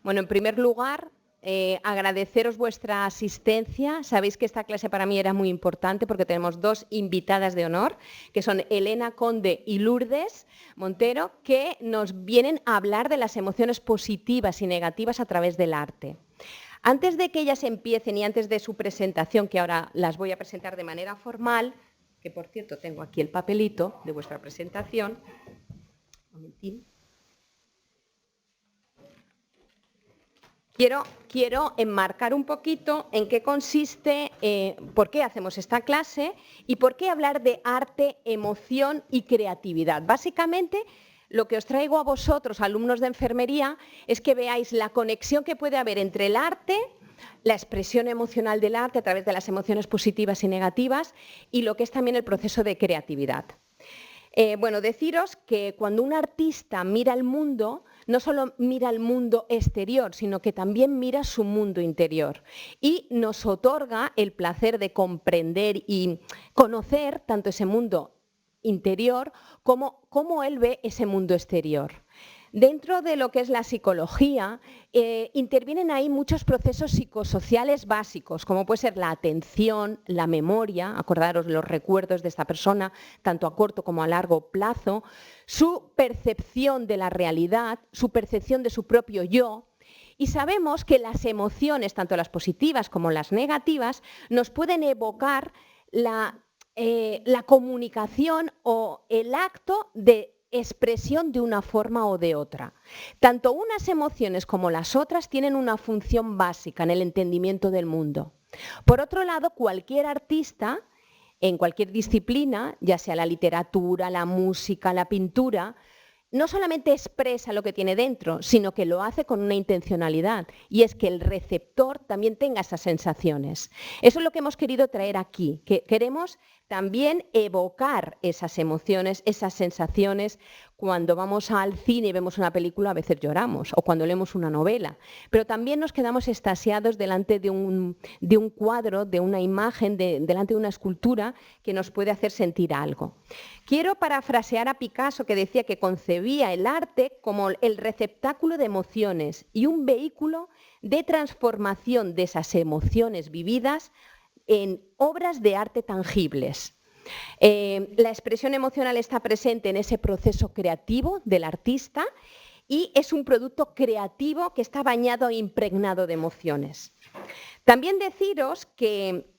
Bueno, en primer lugar, agradeceros vuestra asistencia. Sabéis que esta clase para mí era muy importante porque tenemos dos invitadas de honor, que son Elena Conde y Lourdes Montero, que nos vienen a hablar de las emociones positivas y negativas a través del arte. Antes de que ellas empiecen y antes de su presentación, que ahora las voy a presentar de manera formal, que por cierto tengo aquí el papelito de vuestra presentación. Un momentín. Quiero enmarcar un poquito en qué consiste, por qué hacemos esta clase y por qué hablar de arte, emoción y creatividad. Básicamente, lo que os traigo a vosotros, alumnos de enfermería, es que veáis la conexión que puede haber entre el arte, la expresión emocional del arte a través de las emociones positivas y negativas y lo que es también el proceso de creatividad. Bueno, deciros que cuando un artista mira el mundo, no solo mira el mundo exterior, sino que también mira su mundo interior y nos otorga el placer de comprender y conocer tanto ese mundo interior como cómo él ve ese mundo exterior. Dentro de lo que es la psicología, intervienen ahí muchos procesos psicosociales básicos, como puede ser la atención, la memoria, acordaros los recuerdos de esta persona, tanto a corto como a largo plazo, su percepción de la realidad, su percepción de su propio yo. Y sabemos que las emociones, tanto las positivas como las negativas, nos pueden evocar la comunicación o el acto de expresión de una forma o de otra. Tanto unas emociones como las otras tienen una función básica en el entendimiento del mundo. Por otro lado, cualquier artista, en cualquier disciplina, ya sea la literatura, la música, la pintura, no solamente expresa lo que tiene dentro, sino que lo hace con una intencionalidad, y es que el receptor también tenga esas sensaciones. Eso es lo que hemos querido traer aquí, que queremos también evocar esas emociones, esas sensaciones. Cuando vamos al cine y vemos una película, a veces lloramos, o cuando leemos una novela, pero también nos quedamos extasiados delante de un cuadro, de una imagen, delante de una escultura que nos puede hacer sentir algo. Quiero parafrasear a Picasso, que decía que concebía el arte como el receptáculo de emociones y un vehículo de transformación de esas emociones vividas en obras de arte tangibles. La expresión emocional está presente en ese proceso creativo del artista y es un producto creativo que está bañado e impregnado de emociones. También deciros que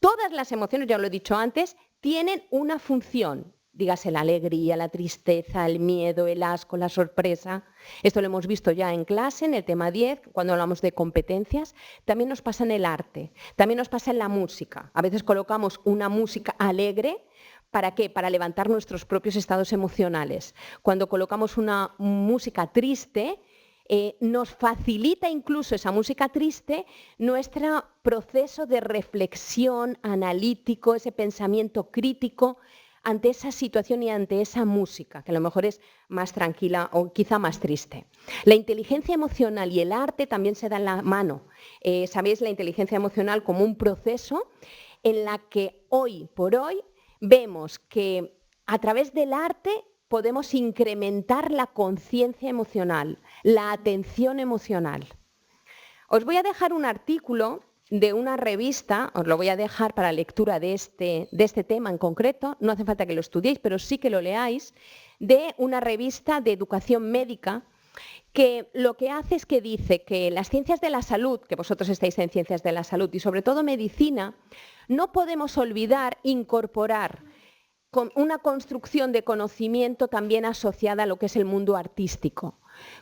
todas las emociones, ya lo he dicho antes, tienen una función. Dígase la alegría, la tristeza, el miedo, el asco, la sorpresa. Esto lo hemos visto ya en clase, en el tema 10, cuando hablamos de competencias. También nos pasa en el arte, también nos pasa en la música. A veces colocamos una música alegre. ¿Para qué? Para levantar nuestros propios estados emocionales. Cuando colocamos una música triste, nos facilita incluso esa música triste nuestro proceso de reflexión analítico, ese pensamiento crítico ante esa situación y ante esa música, que a lo mejor es más tranquila o quizá más triste. La inteligencia emocional y el arte también se dan la mano. Sabéis la inteligencia emocional como un proceso en la que hoy por hoy vemos que a través del arte podemos incrementar la conciencia emocional, la atención emocional. Os voy a dejar un artículo de una revista, os lo voy a dejar para lectura de este tema en concreto, no hace falta que lo estudiéis, pero sí que lo leáis, de una revista de educación médica que lo que hace es que dice que las ciencias de la salud, que vosotros estáis en ciencias de la salud y sobre todo medicina, no podemos olvidar incorporar con una construcción de conocimiento también asociada a lo que es el mundo artístico.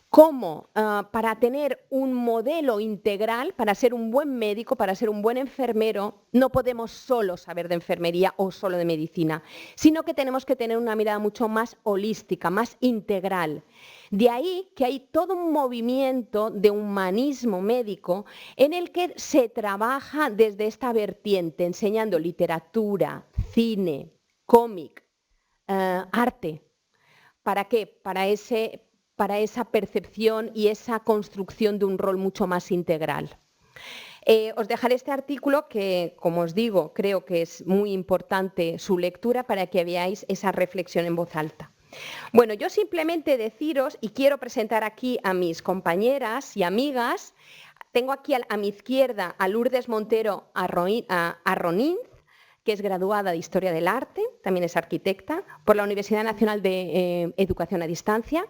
Cómo para tener un modelo integral, para ser un buen médico, para ser un buen enfermero, no podemos solo saber de enfermería o solo de medicina, sino que tenemos que tener una mirada mucho más holística, más integral. De ahí que hay todo un movimiento de humanismo médico en el que se trabaja desde esta vertiente, enseñando literatura, cine, cómic, arte. ¿Para qué? Para esa percepción y esa construcción de un rol mucho más integral. Os dejaré este artículo que, como os digo, creo que es muy importante su lectura para que veáis esa reflexión en voz alta. Bueno, yo simplemente deciros, y quiero presentar aquí a mis compañeras y amigas, tengo aquí a mi izquierda a Lourdes Montero Arroninz, que es graduada de Historia del Arte, también es arquitecta, por la Universidad Nacional de Educación a Distancia.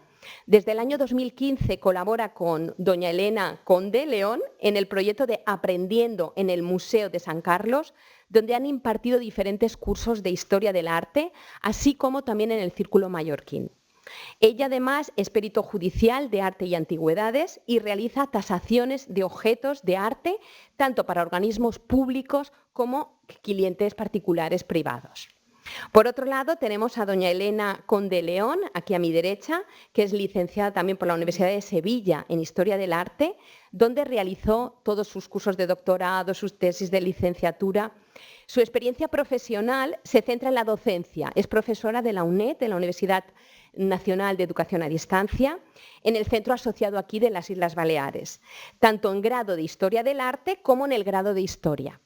Desde el año 2015 colabora con doña Elena Conde León en el proyecto de Aprendiendo en el Museo de San Carlos, donde han impartido diferentes cursos de Historia del Arte, así como también en el Círculo Mallorquín. Ella además es perito judicial de arte y antigüedades y realiza tasaciones de objetos de arte tanto para organismos públicos como clientes particulares privados. Por otro lado, tenemos a doña Elena Conde León, aquí a mi derecha, que es licenciada también por la Universidad de Sevilla en Historia del Arte, donde realizó todos sus cursos de doctorado, sus tesis de licenciatura. Su experiencia profesional se centra en la docencia. Es profesora de la UNED, de la Universidad Nacional de Educación a Distancia, en el centro asociado aquí de las Islas Baleares, tanto en grado de Historia del Arte como en el grado de Historia.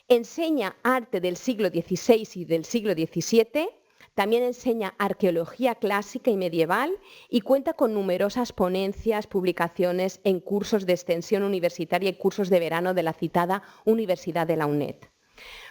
Enseña arte del siglo XVI y del siglo XVII, también enseña arqueología clásica y medieval y cuenta con numerosas ponencias, publicaciones en cursos de extensión universitaria y cursos de verano de la citada Universidad de la UNED.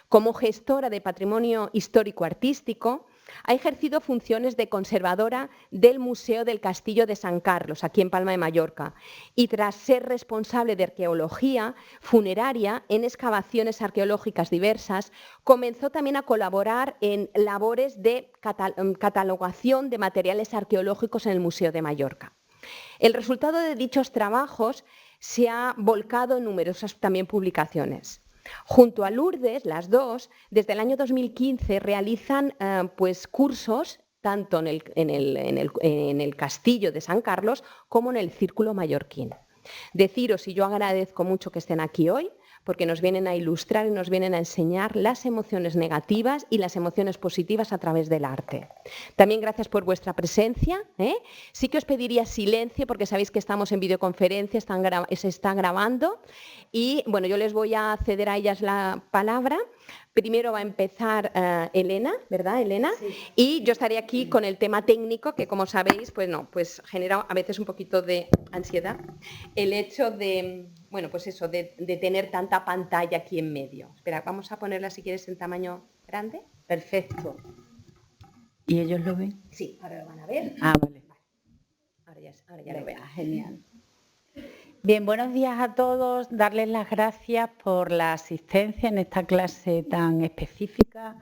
Como gestora de patrimonio histórico-artístico, ha ejercido funciones de conservadora del Museo del Castillo de San Carlos, aquí en Palma de Mallorca, y tras ser responsable de arqueología funeraria en excavaciones arqueológicas diversas, comenzó también a colaborar en labores de catalogación de materiales arqueológicos en el Museo de Mallorca. El resultado de dichos trabajos se ha volcado en numerosas también publicaciones. Junto a Lourdes, las dos, desde el año 2015 realizan cursos tanto en el Castillo de San Carlos como en el Círculo Mallorquín. Deciros, y yo agradezco mucho que estén aquí hoy, porque nos vienen a ilustrar y nos vienen a enseñar las emociones negativas y las emociones positivas a través del arte. También gracias por vuestra presencia. Sí que os pediría silencio porque sabéis que estamos en videoconferencia, se está grabando y bueno, yo les voy a ceder a ellas la palabra. Primero va a empezar Elena, ¿verdad, Elena? Sí. Y yo estaré aquí con el tema técnico, que como sabéis, pues genera a veces un poquito de ansiedad el hecho de, bueno, pues eso, de tener tanta pantalla aquí en medio. Espera, vamos a ponerla si quieres en tamaño grande. Perfecto. ¿Y ellos lo ven? Sí, ahora lo van a ver. Ah, vale. Ahora ya lo veo. Genial. Bien, buenos días a todos. Darles las gracias por la asistencia en esta clase tan específica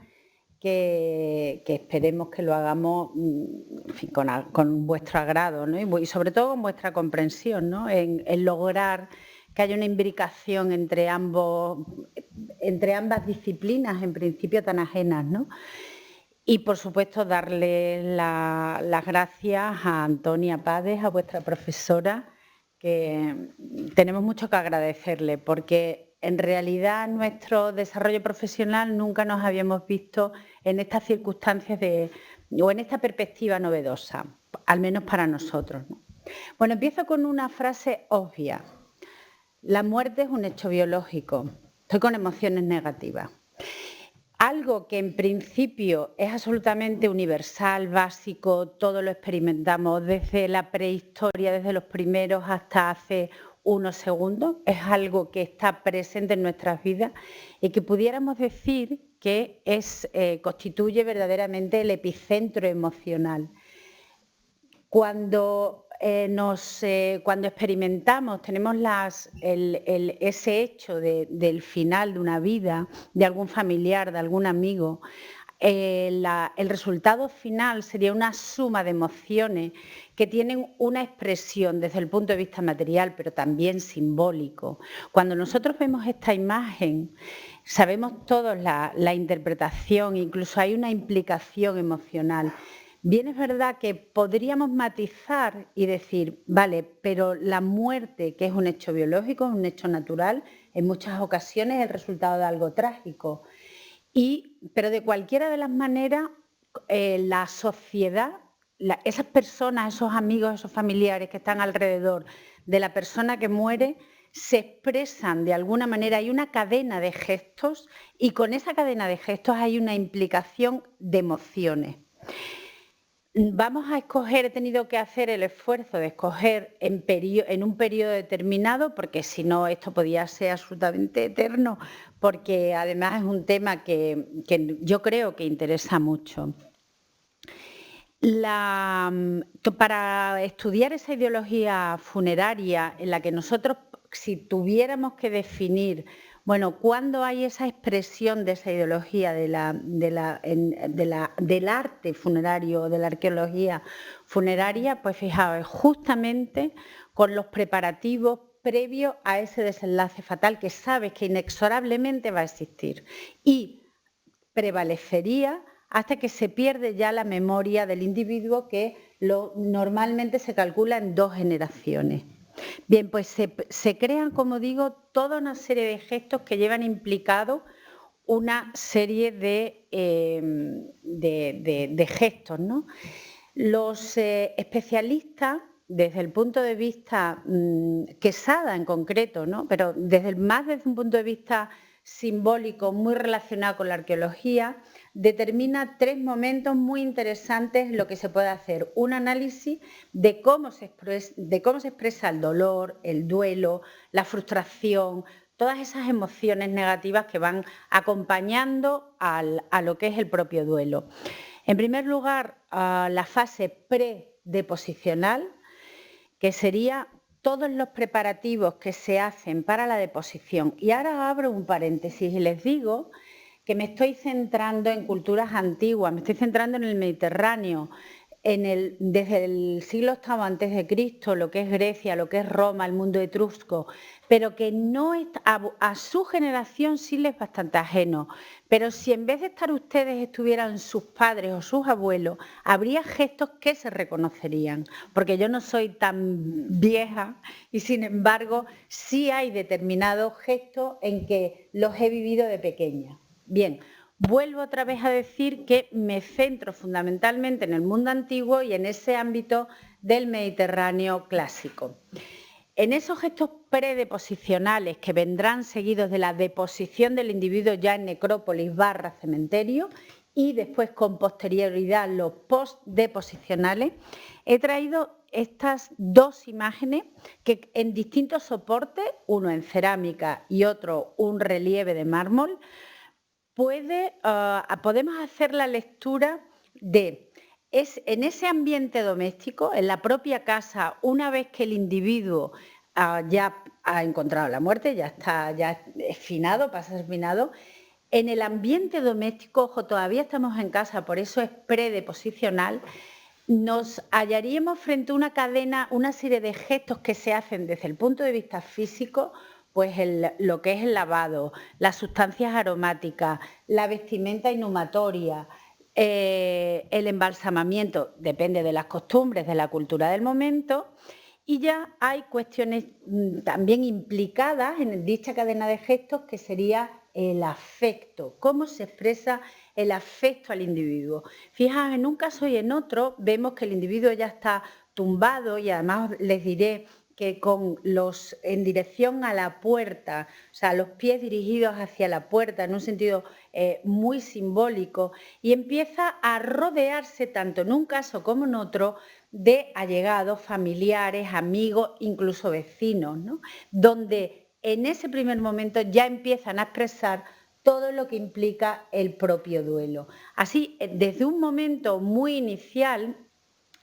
que esperemos que lo hagamos en fin, con vuestro agrado, ¿no? Y sobre todo con vuestra comprensión, ¿no? En lograr que haya una imbricación entre ambas disciplinas, en principio tan ajenas, ¿no? Y, por supuesto, darle las gracias a Antonia Pades, a vuestra profesora, que tenemos mucho que agradecerle, porque en realidad nuestro desarrollo profesional nunca nos habíamos visto en estas circunstancias o en esta perspectiva novedosa, al menos para nosotros, ¿no? Bueno, empiezo con una frase obvia. La muerte es un hecho biológico. Estoy con emociones negativas. Algo que en principio es absolutamente universal, básico, todo lo experimentamos desde la prehistoria, desde los primeros hasta hace unos segundos, es algo que está presente en nuestras vidas y que pudiéramos decir que constituye verdaderamente el epicentro emocional. Cuando experimentamos, tenemos ese hecho del final de una vida, de algún familiar, de algún amigo, el resultado final sería una suma de emociones que tienen una expresión desde el punto de vista material, pero también simbólico. Cuando nosotros vemos esta imagen, sabemos todos la interpretación, incluso hay una implicación emocional. Bien es verdad que podríamos matizar y decir, vale, pero la muerte, que es un hecho biológico, es un hecho natural, en muchas ocasiones es el resultado de algo trágico. Pero de cualquiera de las maneras, la sociedad, esas personas, esos amigos, esos familiares que están alrededor de la persona que muere, se expresan de alguna manera, hay una cadena de gestos y con esa cadena de gestos hay una implicación de emociones. Vamos a escoger, he tenido que hacer el esfuerzo de escoger en un periodo determinado, porque si no esto podía ser absolutamente eterno, porque además es un tema que yo creo que interesa mucho. Para estudiar esa ideología funeraria en la que nosotros, si tuviéramos que definir, bueno, ¿cuándo hay esa expresión de esa ideología del arte funerario, de la arqueología funeraria? Pues fijaos, justamente con los preparativos previos a ese desenlace fatal que sabes que inexorablemente va a existir y prevalecería hasta que se pierde ya la memoria del individuo, que normalmente se calcula en 2 generaciones. Bien, pues se crean, como digo, toda una serie de gestos que llevan implicado una serie de gestos, ¿no? Los especialistas, desde el punto de vista Quesada en concreto, ¿no? Pero desde un punto de vista simbólico muy relacionado con la arqueología, determina 3 momentos muy interesantes en lo que se puede hacer. Un análisis de cómo se expresa el dolor, el duelo, la frustración, todas esas emociones negativas que van acompañando a lo que es el propio duelo. En primer lugar, la fase predeposicional, que sería todos los preparativos que se hacen para la deposición. Y ahora abro un paréntesis y les digo que me estoy centrando en culturas antiguas, me estoy centrando en el Mediterráneo, desde el siglo VIII a.C., lo que es Grecia, lo que es Roma, el mundo etrusco, pero que no a su generación sí les es bastante ajeno. Pero si en vez de estar ustedes estuvieran sus padres o sus abuelos, habría gestos que se reconocerían, porque yo no soy tan vieja y sin embargo sí hay determinados gestos en que los he vivido de pequeña. Bien, vuelvo otra vez a decir que me centro fundamentalmente en el mundo antiguo y en ese ámbito del Mediterráneo clásico. En esos gestos predeposicionales que vendrán seguidos de la deposición del individuo ya en necrópolis / cementerio y después con posterioridad los postdeposicionales, he traído estas 2 imágenes que en distintos soportes, uno en cerámica y otro un relieve de mármol, podemos hacer la lectura de en ese ambiente doméstico, en la propia casa, una vez que el individuo ya ha encontrado la muerte, ya es finado, pasa a ser finado, en el ambiente doméstico, ojo, todavía estamos en casa, por eso es predeposicional, nos hallaríamos frente a una cadena, una serie de gestos que se hacen desde el punto de vista físico, pues lo que es el lavado, las sustancias aromáticas, la vestimenta inhumatoria, el embalsamamiento, depende de las costumbres, de la cultura del momento, y ya hay cuestiones también implicadas en dicha cadena de gestos, que sería el afecto, cómo se expresa el afecto al individuo. Fijaos, en un caso y en otro vemos que el individuo ya está tumbado y además les diré que en dirección a la puerta, o sea, los pies dirigidos hacia la puerta en un sentido muy simbólico, y empieza a rodearse tanto en un caso como en otro de allegados, familiares, amigos, incluso vecinos, ¿no? Donde en ese primer momento ya empiezan a expresar todo lo que implica el propio duelo. Así, desde un momento muy inicial,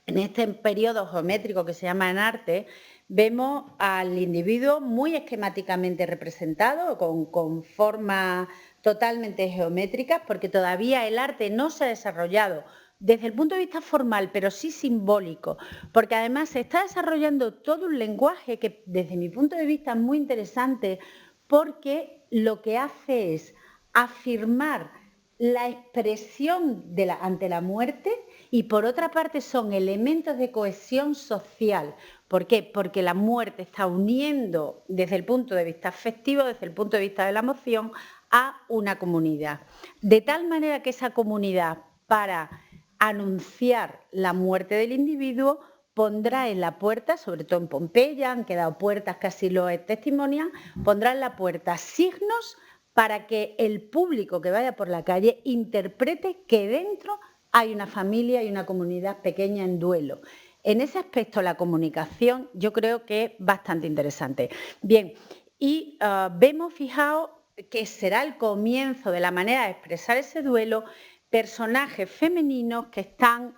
en este periodo geométrico que se llama en arte, vemos al individuo muy esquemáticamente representado, con formas totalmente geométricas, porque todavía el arte no se ha desarrollado desde el punto de vista formal, pero sí simbólico, porque además se está desarrollando todo un lenguaje que desde mi punto de vista es muy interesante, porque lo que hace es afirmar la expresión ante la muerte y por otra parte son elementos de cohesión social. ¿Por qué? Porque la muerte está uniendo desde el punto de vista afectivo, desde el punto de vista de la emoción, a una comunidad. De tal manera que esa comunidad, para anunciar la muerte del individuo, pondrá en la puerta, sobre todo en Pompeya, han quedado puertas que así lo testimonian, pondrá en la puerta signos para que el público que vaya por la calle interprete que dentro hay una familia y una comunidad pequeña en duelo. En ese aspecto la comunicación yo creo que es bastante interesante. Bien, y vemos, fijaos, que será el comienzo de la manera de expresar ese duelo, personajes femeninos que están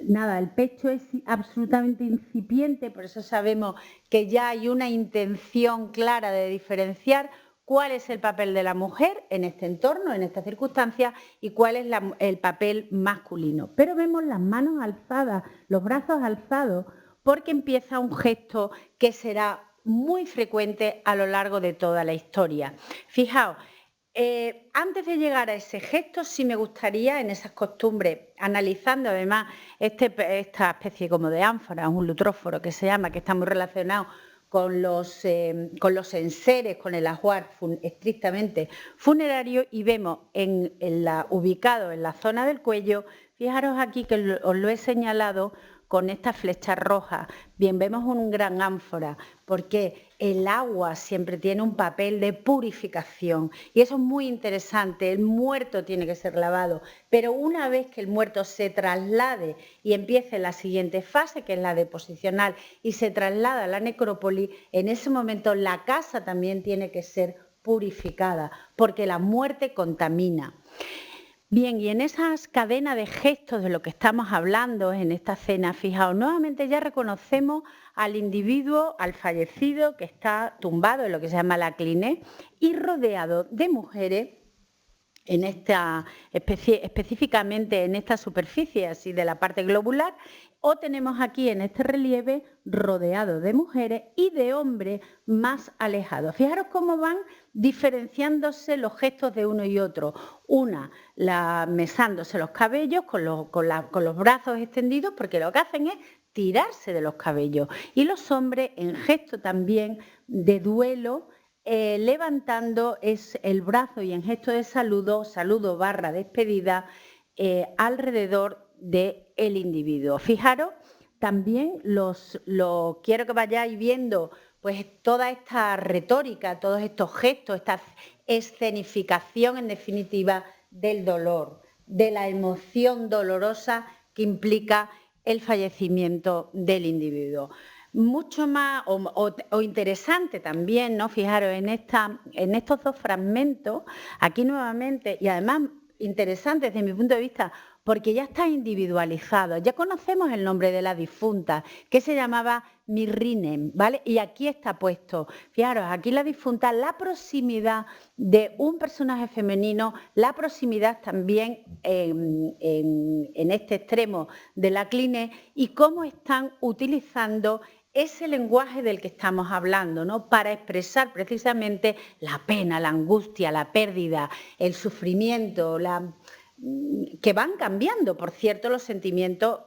nada, el pecho es absolutamente incipiente, por eso sabemos que ya hay una intención clara de diferenciar cuál es el papel de la mujer en este entorno, en estas circunstancias, y cuál es el papel masculino. Pero vemos las manos alzadas, los brazos alzados, porque empieza un gesto que será muy frecuente a lo largo de toda la historia. Fijaos, antes de llegar a ese gesto, sí me gustaría, en esas costumbres, analizando además esta especie como de ánfora, un lutróforo que se llama, que está muy relacionado con los enseres, con el ajuar estrictamente funerario, y vemos ubicado en la zona del cuello, fijaros aquí que os lo he señalado con esta flecha roja. Bien, vemos un gran ánfora, porque el agua siempre tiene un papel de purificación y eso es muy interesante. El muerto tiene que ser lavado, pero una vez que el muerto se traslade y empiece la siguiente fase, que es la deposicional, y se traslada a la necrópolis, en ese momento la casa también tiene que ser purificada, porque la muerte contamina. Bien, y en esas cadenas de gestos de lo que estamos hablando en esta escena, fijaos, nuevamente ya reconocemos al individuo, al fallecido, que está tumbado en lo que se llama la cliné y rodeado de mujeres, en esta específicamente en esta superficie así de la parte globular, o tenemos aquí en este relieve rodeado de mujeres y de hombres más alejados. Fijaros cómo van diferenciándose los gestos de uno y otro. Una, mesándose los cabellos con los brazos extendidos, porque lo que hacen es tirarse de los cabellos. Y los hombres en gesto también de duelo, levantando el brazo y en gesto de saludo / despedida, alrededor del individuo. Fijaros, también quiero que vayáis viendo pues toda esta retórica, todos estos gestos, esta escenificación en definitiva del dolor, de la emoción dolorosa que implica el fallecimiento del individuo. Mucho más o interesante también, ¿no? Fijaros en estos dos fragmentos, aquí nuevamente, y además interesante desde mi punto de vista, porque ya está individualizado. Ya conocemos el nombre de la difunta, que se llamaba Mirrinem, ¿vale? Y aquí está puesto. Fijaros, aquí la difunta, la proximidad de un personaje femenino, la proximidad también en este extremo de la cline y cómo están utilizando ese lenguaje del que estamos hablando, ¿no? Para expresar precisamente la pena, la angustia, la pérdida, el sufrimiento, que van cambiando, por cierto, los sentimientos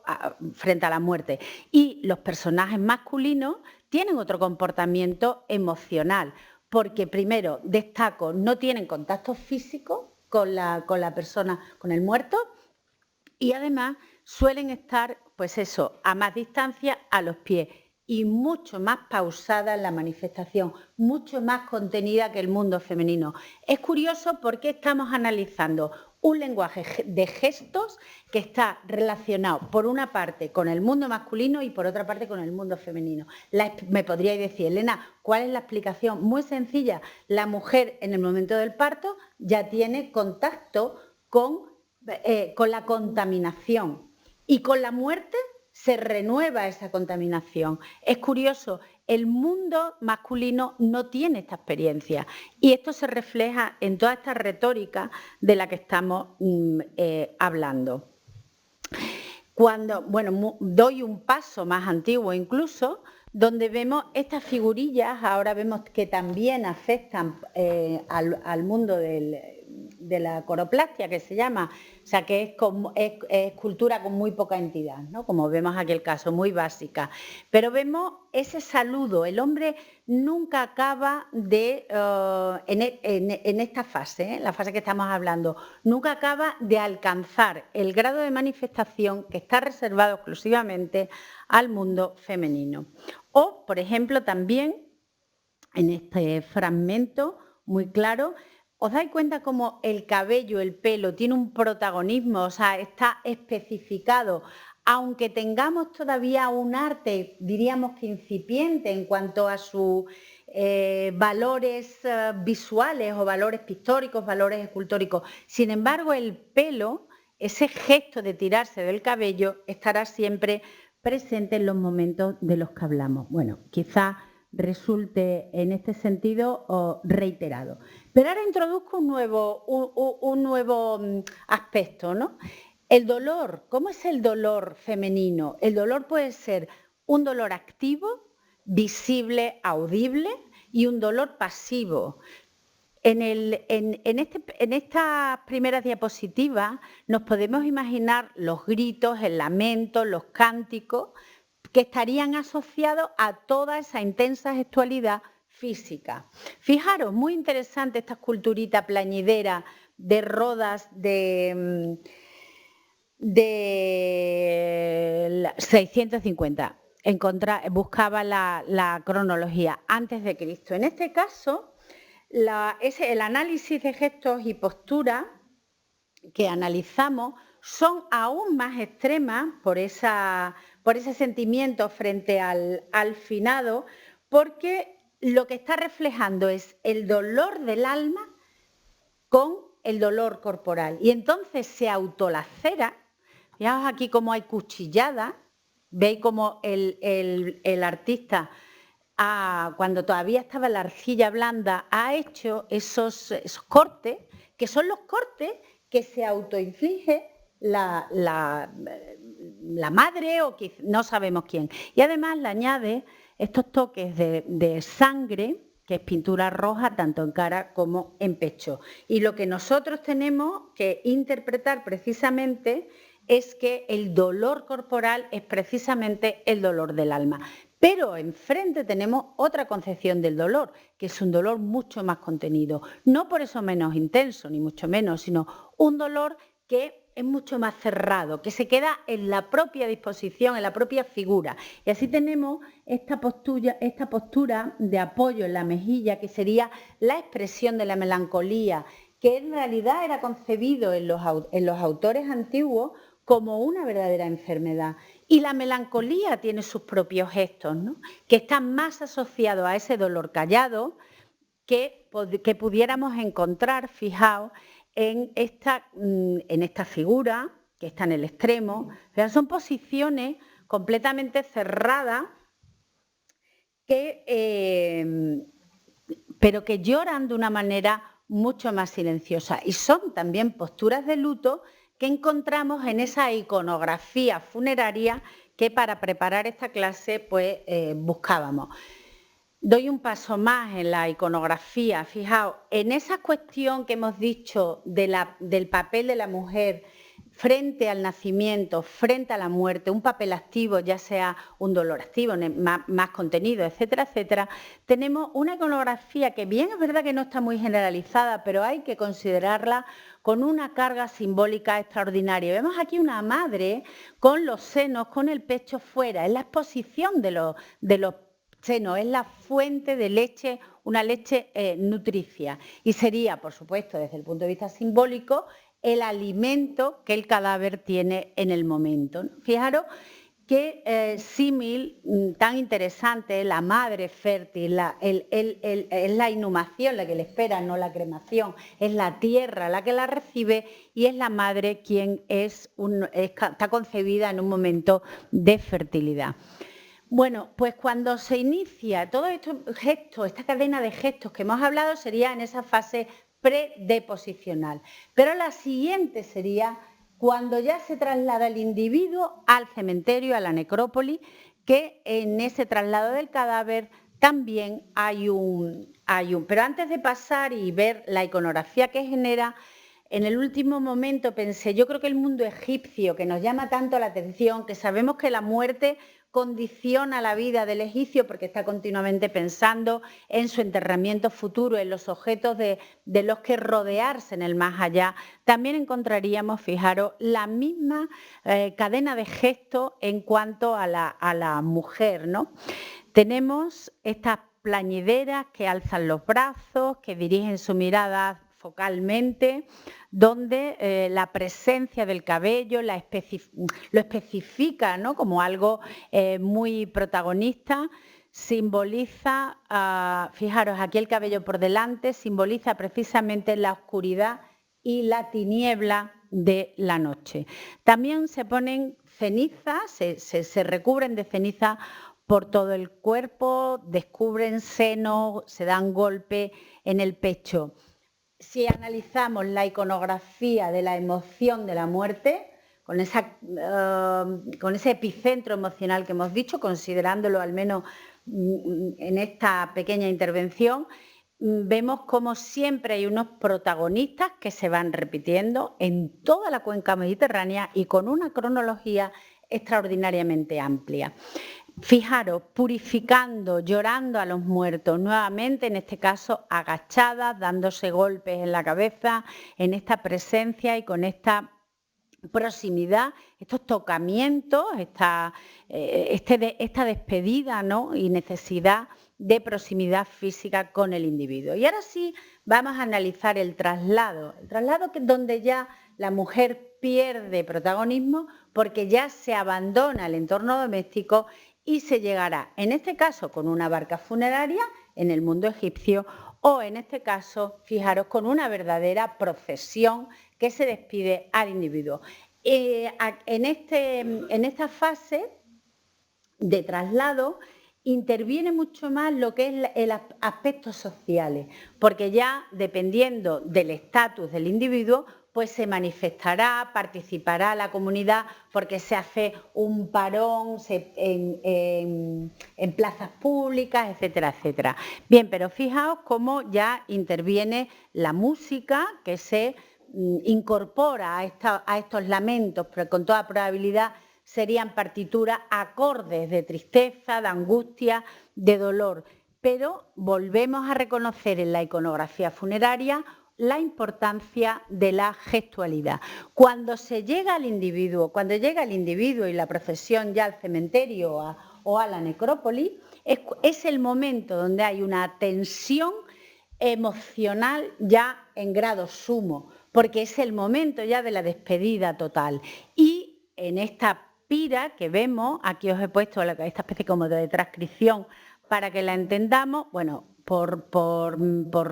frente a la muerte. Y los personajes masculinos tienen otro comportamiento emocional, porque primero, destaco, no tienen contacto físico con la persona, con el muerto, y además suelen estar, pues eso, a más distancia, a los pies, y mucho más pausada en la manifestación, mucho más contenida que el mundo femenino. Es curioso porque estamos analizando un lenguaje de gestos que está relacionado por una parte con el mundo masculino y por otra parte con el mundo femenino. Me podríais decir, Elena, ¿cuál es la explicación? Muy sencilla, la mujer en el momento del parto ya tiene contacto con la contaminación y con la muerte se renueva esa contaminación. Es curioso, el mundo masculino no tiene esta experiencia y esto se refleja en toda esta retórica de la que estamos hablando. Doy un paso más antiguo incluso, donde vemos estas figurillas, ahora vemos que también afectan al mundo de la coroplastia, que se llama, o sea, que es escultura con muy poca entidad, ¿no? Como vemos aquí el caso, muy básica. Pero vemos ese saludo, el hombre nunca acaba en esta fase, la fase que estamos hablando, nunca acaba de alcanzar el grado de manifestación que está reservado exclusivamente al mundo femenino. O, por ejemplo, también en este fragmento muy claro, ¿os dais cuenta cómo el cabello, el pelo, tiene un protagonismo? O sea, está especificado. Aunque tengamos todavía un arte, diríamos que incipiente en cuanto a sus valores visuales o valores pictóricos, valores escultóricos. Sin embargo, el pelo, ese gesto de tirarse del cabello, estará siempre presente en los momentos de los que hablamos. Bueno, quizá resulte en este sentido reiterado. Pero ahora introduzco un nuevo aspecto, ¿no? El dolor, ¿cómo es el dolor femenino? El dolor puede ser un dolor activo, visible, audible, y un dolor pasivo. En estas primeras diapositivas nos podemos imaginar los gritos, el lamento, los cánticos, que estarían asociados a toda esa intensa gestualidad física. Fijaros, muy interesante esta esculturita plañidera de Rodas de 650. Buscaba la cronología antes de Cristo. En este caso, el análisis de gestos y posturas que analizamos son aún más extremas por ese sentimiento frente al finado, porque lo que está reflejando es el dolor del alma con el dolor corporal. Y entonces se autolacera. Fijaos aquí cómo hay cuchilladas. Veis cómo el artista, cuando todavía estaba la arcilla blanda, ha hecho esos cortes, que son los cortes que se autoinflige la madre o no sabemos quién. Y además le añade estos toques de sangre, que es pintura roja tanto en cara como en pecho. Y lo que nosotros tenemos que interpretar precisamente es que el dolor corporal es precisamente el dolor del alma. Pero enfrente tenemos otra concepción del dolor, que es un dolor mucho más contenido. No por eso menos intenso, ni mucho menos, sino un dolor que es mucho más cerrado, que se queda en la propia disposición, en la propia figura. Y así tenemos esta postura de apoyo en la mejilla, que sería la expresión de la melancolía, que en realidad era concebido en los autores antiguos como una verdadera enfermedad. Y la melancolía tiene sus propios gestos, ¿no? Que están más asociados a ese dolor callado que pudiéramos encontrar, fijaos, en esta figura que está en el extremo. Son posiciones completamente cerradas, pero que lloran de una manera mucho más silenciosa. Y son también posturas de luto que encontramos en esa iconografía funeraria que para preparar esta clase pues, buscábamos. Doy un paso más en la iconografía. Fijaos, en esa cuestión que hemos dicho del papel de la mujer frente al nacimiento, frente a la muerte, un papel activo, ya sea un dolor activo, más contenido, etcétera, etcétera, tenemos una iconografía que bien es verdad que no está muy generalizada, pero hay que considerarla con una carga simbólica extraordinaria. Vemos aquí una madre con los senos, con el pecho fuera, es la exposición de los senos, es la fuente de leche, una leche nutricia. Y sería, por supuesto, desde el punto de vista simbólico, el alimento que el cadáver tiene en el momento, ¿no? Fijaros qué símil tan interesante, la madre fértil, es la inhumación la que le espera, no la cremación, es la tierra la que la recibe y es la madre quien está concebida en un momento de fertilidad. Bueno, pues cuando se inicia todos estos gestos, esta cadena de gestos que hemos hablado sería en esa fase predeposicional. Pero la siguiente sería cuando ya se traslada el individuo al cementerio, a la necrópolis, que en ese traslado del cadáver también hay un... Pero antes de pasar y ver la iconografía que genera, en el último momento pensé, yo creo que el mundo egipcio, que nos llama tanto la atención, que sabemos que la muerte condiciona la vida del egipcio porque está continuamente pensando en su enterramiento futuro, en los objetos de los que rodearse en el más allá, también encontraríamos, fijaros, la misma cadena de gestos en cuanto a la mujer, ¿no? Tenemos estas plañideras que alzan los brazos, que dirigen su mirada focalmente, donde la presencia del cabello lo especifica, ¿no?, como algo muy protagonista. Simboliza, fijaros, aquí el cabello por delante, simboliza precisamente la oscuridad y la tiniebla de la noche. También se ponen cenizas, se recubren de ceniza por todo el cuerpo, descubren senos, se dan golpes en el pecho. Si analizamos la iconografía de la emoción de la muerte, con ese epicentro emocional que hemos dicho, considerándolo al menos en esta pequeña intervención, vemos como siempre hay unos protagonistas que se van repitiendo en toda la cuenca mediterránea y con una cronología extraordinariamente amplia. Fijaros, purificando, llorando a los muertos, nuevamente en este caso agachadas, dándose golpes en la cabeza, en esta presencia y con esta proximidad, estos tocamientos, esta despedida, ¿no?, y necesidad de proximidad física con el individuo. Y ahora sí vamos a analizar el traslado donde ya la mujer pierde protagonismo porque ya se abandona el entorno doméstico y se llegará, en este caso, con una barca funeraria en el mundo egipcio o en este caso, fijaros, con una verdadera procesión que se despide al individuo. En esta fase de traslado interviene mucho más lo que es el aspecto social, porque ya dependiendo del estatus del individuo, pues se manifestará, participará la comunidad porque se hace un parón en plazas públicas, etcétera, etcétera. Bien, pero fijaos cómo ya interviene la música que se incorpora a estos lamentos, pero con toda probabilidad serían partituras acordes de tristeza, de angustia, de dolor. Pero volvemos a reconocer en la iconografía funeraria la importancia de la gestualidad. Cuando llega el individuo y la procesión ya al cementerio o a la necrópolis, es el momento donde hay una tensión emocional ya en grado sumo, porque es el momento ya de la despedida total. Y en esta pira que vemos, aquí os he puesto esta especie como de transcripción para que la entendamos, bueno, por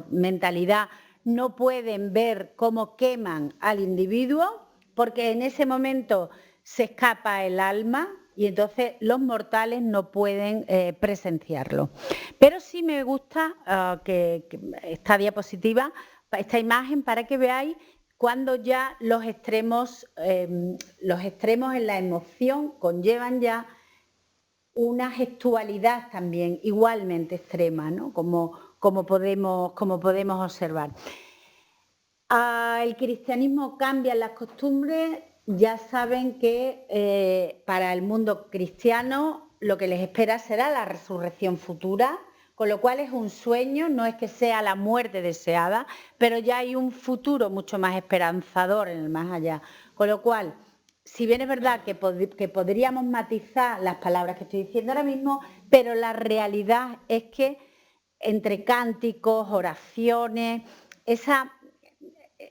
mentalidad no pueden ver cómo queman al individuo, porque en ese momento se escapa el alma y entonces los mortales no pueden presenciarlo. Pero sí me gusta que esta diapositiva, esta imagen, para que veáis cuando ya los extremos en la emoción conllevan ya una gestualidad también igualmente extrema, ¿no?, como podemos observar. El cristianismo cambia las costumbres. Ya saben que para el mundo cristiano lo que les espera será la resurrección futura, con lo cual es un sueño, no es que sea la muerte deseada, pero ya hay un futuro mucho más esperanzador en el más allá. Con lo cual, si bien es verdad que podríamos matizar las palabras que estoy diciendo ahora mismo, pero la realidad es que entre cánticos, oraciones,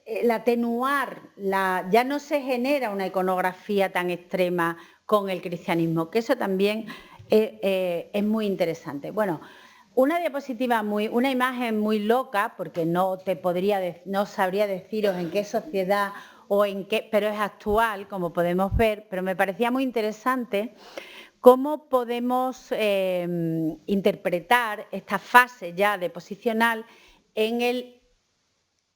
el atenuar, ya no se genera una iconografía tan extrema con el cristianismo, que eso también es muy interesante. Bueno, una imagen muy loca, porque no sabría deciros en qué sociedad o en qué, pero es actual, como podemos ver, pero me parecía muy interesante cómo podemos interpretar esta fase ya de posicional en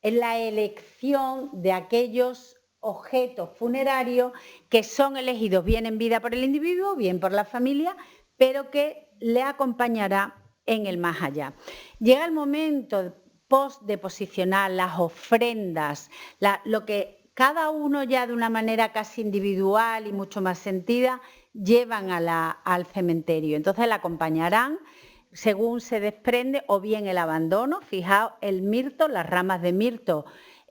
la elección de aquellos objetos funerarios que son elegidos bien en vida por el individuo, bien por la familia, pero que le acompañará en el más allá. Llega el momento post-deposicional, las ofrendas, lo que cada uno ya de una manera casi individual y mucho más sentida llevan al cementerio. Entonces la acompañarán según se desprende, o bien el abandono. Fijaos, el mirto, las ramas de mirto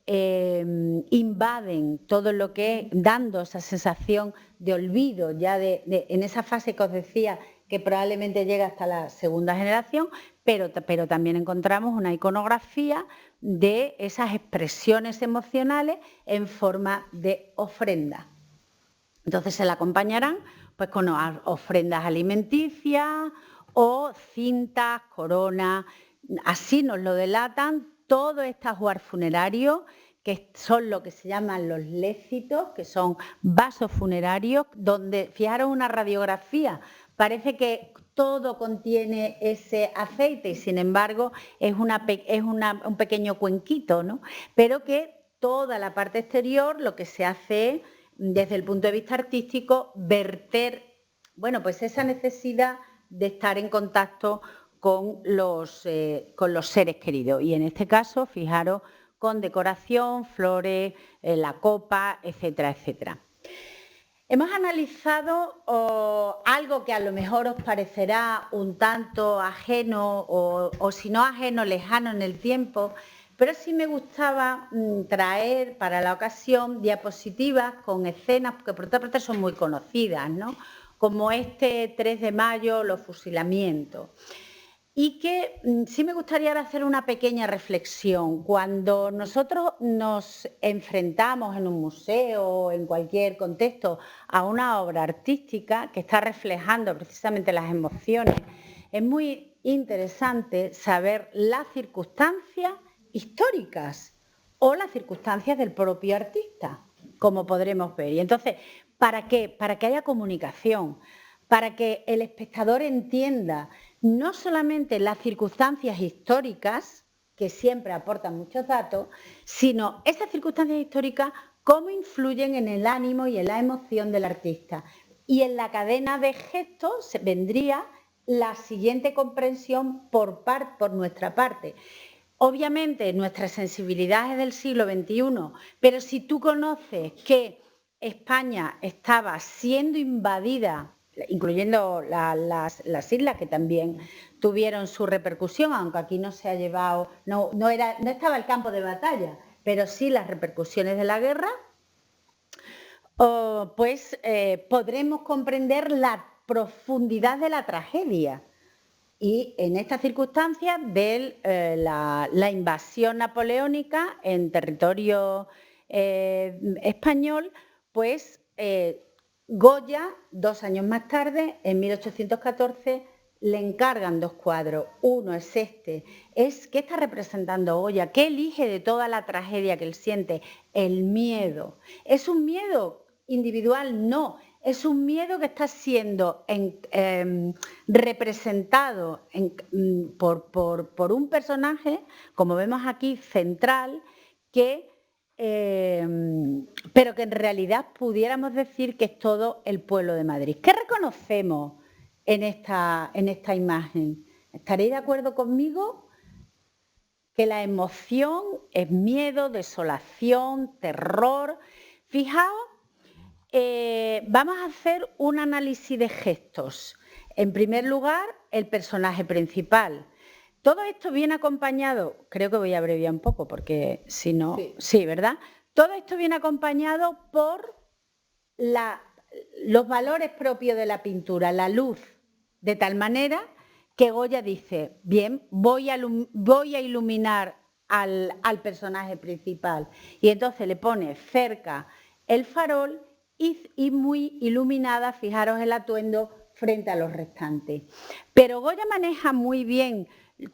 invaden todo lo que es, dando esa sensación de olvido, ya en esa fase que os decía que probablemente llega hasta la segunda generación, pero también encontramos una iconografía de esas expresiones emocionales en forma de ofrenda. Entonces se la acompañarán pues con ofrendas alimenticias o cintas, coronas, así nos lo delatan todos estos ajuar funerarios, que son lo que se llaman los lécitos, que son vasos funerarios, donde, fijaros una radiografía, parece que todo contiene ese aceite y sin embargo es un pequeño cuenquito, ¿no? Pero que toda la parte exterior lo que se hace es, desde el punto de vista artístico, verter, bueno, pues esa necesidad de estar en contacto con los seres queridos. Y en este caso, fijaros, con decoración, flores, la copa, etcétera, etcétera. Hemos analizado algo que a lo mejor os parecerá un tanto ajeno o si no ajeno, lejano en el tiempo, pero sí me gustaba traer para la ocasión diapositivas con escenas que por otra parte son muy conocidas, ¿no? Como este 3 de mayo, los fusilamientos. Y que sí me gustaría hacer una pequeña reflexión. Cuando nosotros nos enfrentamos en un museo o en cualquier contexto a una obra artística que está reflejando precisamente las emociones, es muy interesante saber las circunstancias históricas o las circunstancias del propio artista, como podremos ver. Y entonces, ¿para qué? Para que haya comunicación, para que el espectador entienda no solamente las circunstancias históricas, que siempre aportan muchos datos, sino esas circunstancias históricas, cómo influyen en el ánimo y en la emoción del artista. Y en la cadena de gestos vendría la siguiente comprensión por nuestra parte. Obviamente nuestra sensibilidad es del siglo XXI, pero si tú conoces que España estaba siendo invadida, incluyendo las islas que también tuvieron su repercusión, aunque aquí no se ha llevado, no estaba el campo de batalla, pero sí las repercusiones de la guerra, pues podremos comprender la profundidad de la tragedia. Y en estas circunstancias de la invasión napoleónica en territorio español, pues Goya, 2 años más tarde, en 1814, le encargan 2 cuadros. Uno es este. ¿Qué está representando Goya? ¿Qué elige de toda la tragedia que él siente? El miedo. ¿Es un miedo individual? No. Es un miedo que está siendo representado por un personaje, como vemos aquí, central, pero que en realidad pudiéramos decir que es todo el pueblo de Madrid. ¿Qué reconocemos en esta imagen? ¿Estaréis de acuerdo conmigo? Que la emoción es miedo, desolación, terror. Fijaos, vamos a hacer un análisis de gestos. En primer lugar, el personaje principal. Todo esto viene acompañado, creo que voy a abreviar un poco porque si no, sí, ¿verdad? Todo esto viene acompañado por los valores propios de la pintura, la luz, de tal manera que Goya dice, bien, voy a iluminar al personaje principal. Y entonces le pone cerca el farol y muy iluminada, fijaros el atuendo frente a los restantes. Pero Goya maneja muy bien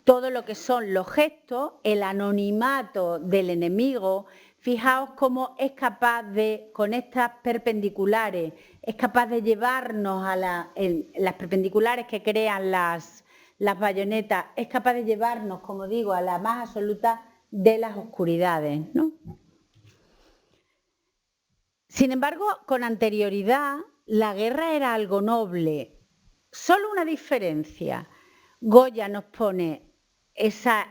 todo lo que son los gestos, el anonimato del enemigo. Fijaos cómo es capaz de, con estas perpendiculares, es capaz de llevarnos a las perpendiculares que crean las bayonetas, es capaz de llevarnos, como digo, a la más absoluta de las oscuridades, ¿no? Sin embargo, con anterioridad, la guerra era algo noble. Solo una diferencia. Goya nos pone esa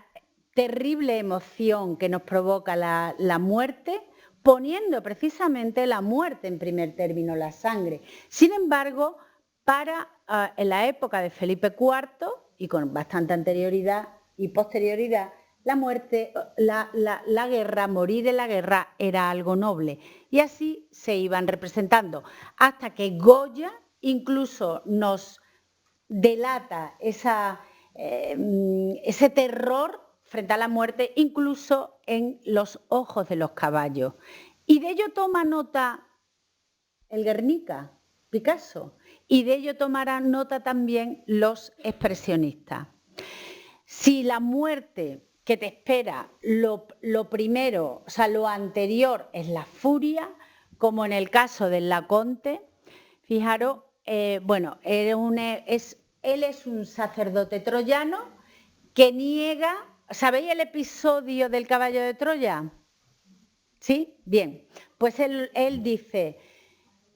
terrible emoción que nos provoca la muerte, poniendo precisamente la muerte en primer término, la sangre. Sin embargo, en la época de Felipe IV, y con bastante anterioridad y posterioridad, la muerte, la guerra, morir en la guerra era algo noble. Y así se iban representando, hasta que Goya incluso nos delata esa ese terror frente a la muerte, incluso en los ojos de los caballos. Y de ello toma nota el Guernica, Picasso, y de ello tomarán nota también los expresionistas. Si la muerte que te espera, lo primero, o sea, lo anterior es la furia, como en el caso del Laconte, fijaros, bueno, él es un sacerdote troyano que niega, ¿sabéis el episodio del caballo de Troya? ¿Sí? Bien, pues él dice,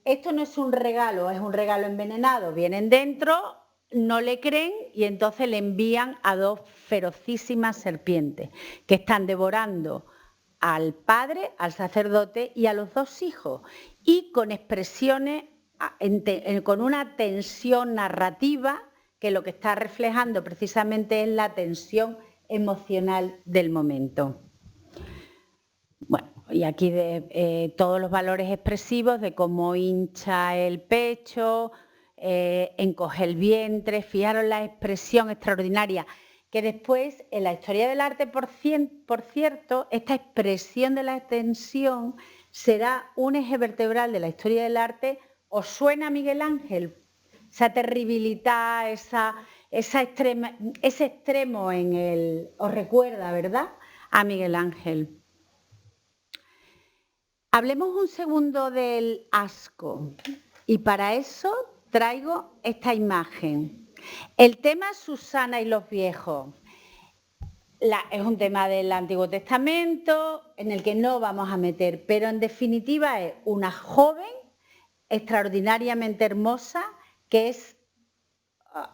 esto no es un regalo envenenado, vienen dentro, no le creen y entonces le envían a 2 ferocísimas serpientes que están devorando al padre, al sacerdote y a los 2 hijos, y con expresiones, con una tensión narrativa que lo que está reflejando precisamente es la tensión emocional del momento. Bueno, y aquí todos los valores expresivos de cómo hincha el pecho, encoge el vientre, fijaros la expresión extraordinaria, que después en la historia del arte, por cierto, esta expresión de la tensión será un eje vertebral de la historia del arte. ¿Os suena a Miguel Ángel? Esa terribilidad, ese extremo os recuerda, ¿verdad?, a Miguel Ángel. Hablemos un segundo del asco y para eso traigo esta imagen. El tema Susana y los viejos es un tema del Antiguo Testamento en el que no vamos a meter, pero en definitiva es una joven extraordinariamente hermosa que es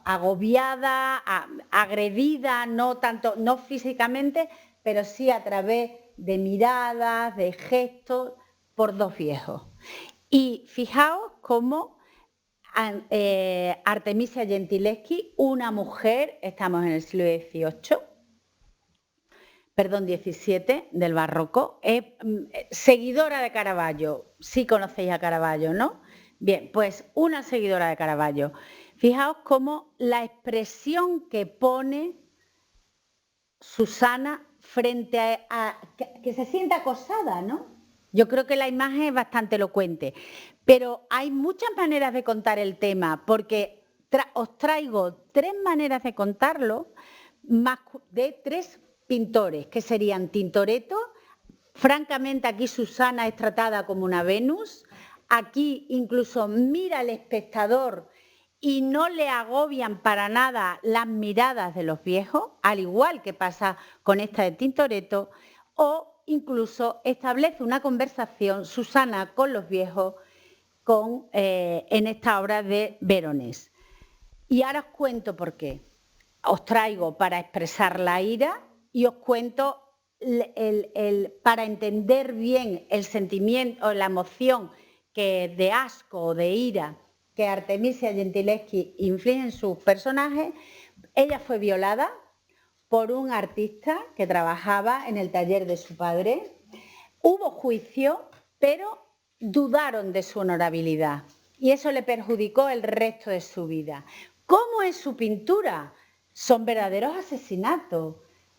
agobiada, agredida, no físicamente, pero sí a través de miradas, de gestos, por 2 viejos. Y fijaos cómo Artemisia Gentileschi, una mujer, estamos en el siglo XVII del barroco, es seguidora de Caravaggio. Sí conocéis a Caravaggio, ¿no? Bien, pues una seguidora de Caravaggio. Fijaos cómo la expresión que pone Susana frente a que se siente acosada, ¿no? Yo creo que la imagen es bastante elocuente, pero hay muchas maneras de contar el tema, porque os traigo 3 maneras de contarlo, de 3 pintores, que serían Tintoretto. Francamente, aquí Susana es tratada como una Venus, aquí incluso mira al espectador y no le agobian para nada las miradas de los viejos, al igual que pasa con esta de Tintoretto, o incluso establece una conversación Susana con los viejos en esta obra de Veronés. Y ahora os cuento por qué. Os traigo para expresar la ira y os cuento para entender bien el sentimiento o la emoción de asco o de ira que Artemisia Gentileschi inflige en sus personajes. Ella fue violada por un artista que trabajaba en el taller de su padre. Hubo juicio, pero dudaron de su honorabilidad y eso le perjudicó el resto de su vida. ¿Cómo es su pintura? Son verdaderos asesinatos.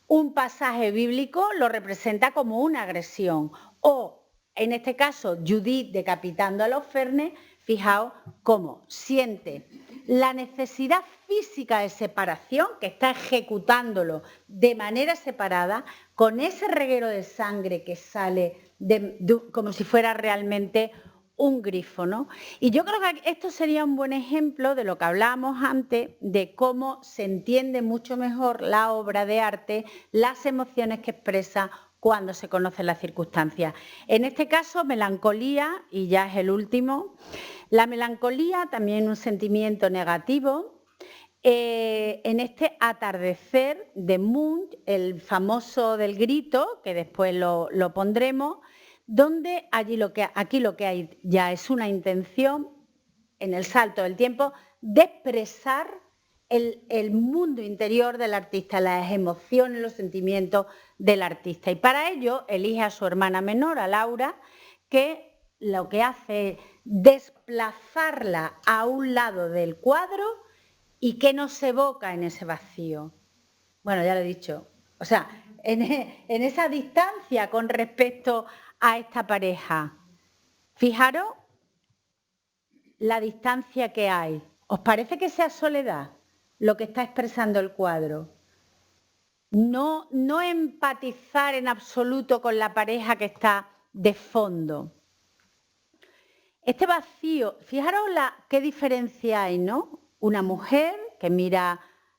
Un pasaje bíblico lo representa como una agresión. O, en este caso, Judith decapitando a los Fernes, fijaos cómo siente la necesidad física de separación, que está ejecutándolo de manera separada, con ese reguero de sangre que sale como si fuera realmente un grifo, ¿no? Y yo creo que esto sería un buen ejemplo de lo que hablábamos antes, de cómo se entiende mucho mejor la obra de arte, las emociones que expresa cuando se conocen las circunstancias. En este caso, melancolía, y ya es el último. La melancolía, también un sentimiento negativo. En este atardecer de Munch, el famoso del grito, que después lo pondremos, donde aquí lo que hay ya es una intención, en el salto del tiempo, de expresar el mundo interior del artista, las emociones, los sentimientos del artista. Y para ello elige a su hermana menor, a Laura, que lo que hace es desplazarla a un lado del cuadro y que nos evoca en ese vacío. Bueno, ya lo he dicho. O sea, en esa distancia con respecto a esta pareja, fijaros la distancia que hay. ¿Os parece que sea soledad lo que está expresando el cuadro? No empatizar en absoluto con la pareja que está de fondo. Este vacío, fijaros qué diferencia hay, ¿no? Una mujer que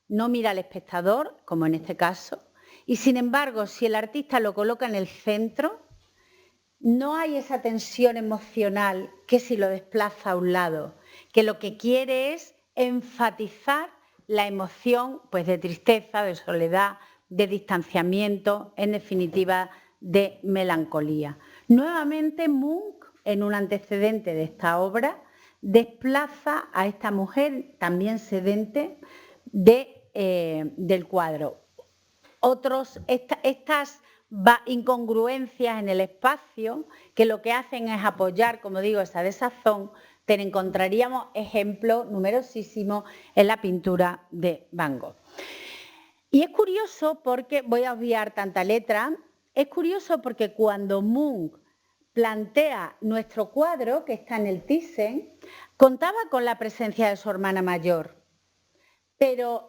no mira al espectador, como en este caso, y sin embargo, si el artista lo coloca en el centro, no hay esa tensión emocional que si lo desplaza a un lado, que lo que quiere es enfatizar la emoción pues, de tristeza, de soledad, de distanciamiento, en definitiva, de melancolía. Nuevamente, Munch, en un antecedente de esta obra, desplaza a esta mujer, también sedente, del cuadro. Estas incongruencias en el espacio, que lo que hacen es apoyar, como digo, esa desazón, encontraríamos ejemplos numerosísimos en la pintura de Van Gogh. Y es curioso porque, voy a obviar tanta letra, es curioso porque cuando Munch plantea nuestro cuadro, que está en el Thyssen, contaba con la presencia de su hermana mayor, pero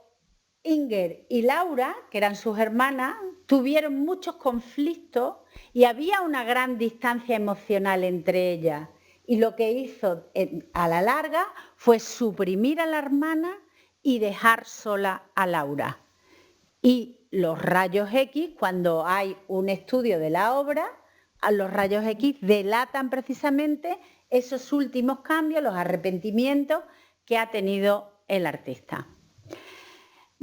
Inger y Laura, que eran sus hermanas, tuvieron muchos conflictos y había una gran distancia emocional entre ellas. Y lo que hizo a la larga fue suprimir a la hermana y dejar sola a Laura. Y los rayos X, cuando hay un estudio de la obra, los rayos X delatan precisamente esos últimos cambios, los arrepentimientos que ha tenido el artista.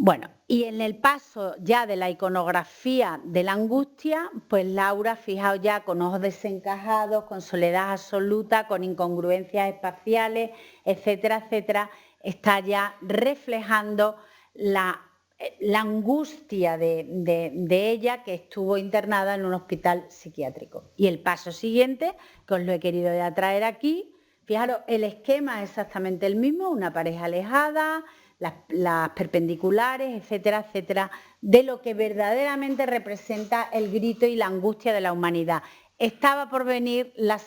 Bueno, y en el paso ya de la iconografía de la angustia, pues Laura, fijaos ya, con ojos desencajados, con soledad absoluta, con incongruencias espaciales, etcétera, etcétera, está ya reflejando la angustia de ella, que estuvo internada en un hospital psiquiátrico. Y el paso siguiente, que os lo he querido ya traer aquí, fijaros, el esquema es exactamente el mismo, una pareja alejada, las perpendiculares, etcétera, etcétera, de lo que verdaderamente representa el grito y la angustia de la humanidad. Estaba por venir la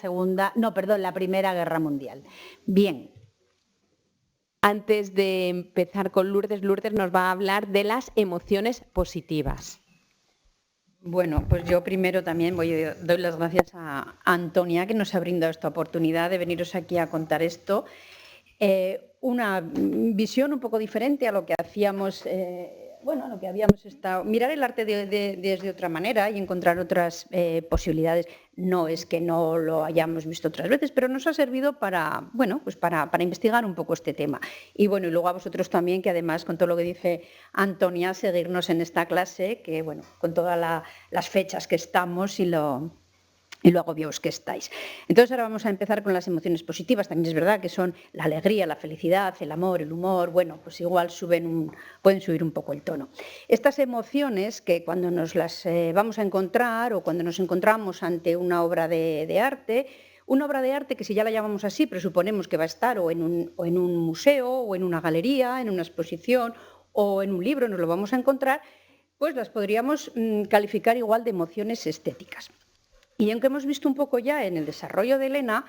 Primera Guerra Mundial. Bien. Antes de empezar con Lourdes, Lourdes nos va a hablar de las emociones positivas. Bueno, pues yo primero también doy las gracias a Antonia, que nos ha brindado esta oportunidad de veniros aquí a contar esto. Una visión un poco diferente a lo que hacíamos, lo que habíamos estado, mirar el arte desde otra manera y encontrar otras posibilidades. No es que no lo hayamos visto otras veces, pero nos ha servido para investigar un poco este tema. Y bueno, y luego a vosotros también, que además con todo lo que dice Antonia, seguirnos en esta clase, que bueno, con todas las fechas que estamos y lo agobiados que estáis. Entonces ahora vamos a empezar con las emociones positivas. También es verdad que son la alegría, la felicidad, el amor, el humor. Bueno, pues igual pueden subir un poco el tono. Estas emociones que cuando nos las vamos a encontrar o cuando nos encontramos ante una obra de arte, una obra de arte que si ya la llamamos así, presuponemos que va a estar o en un museo o en una galería, en una exposición o en un libro, nos lo vamos a encontrar, pues las podríamos calificar igual de emociones estéticas. Y aunque hemos visto un poco ya en el desarrollo de Elena,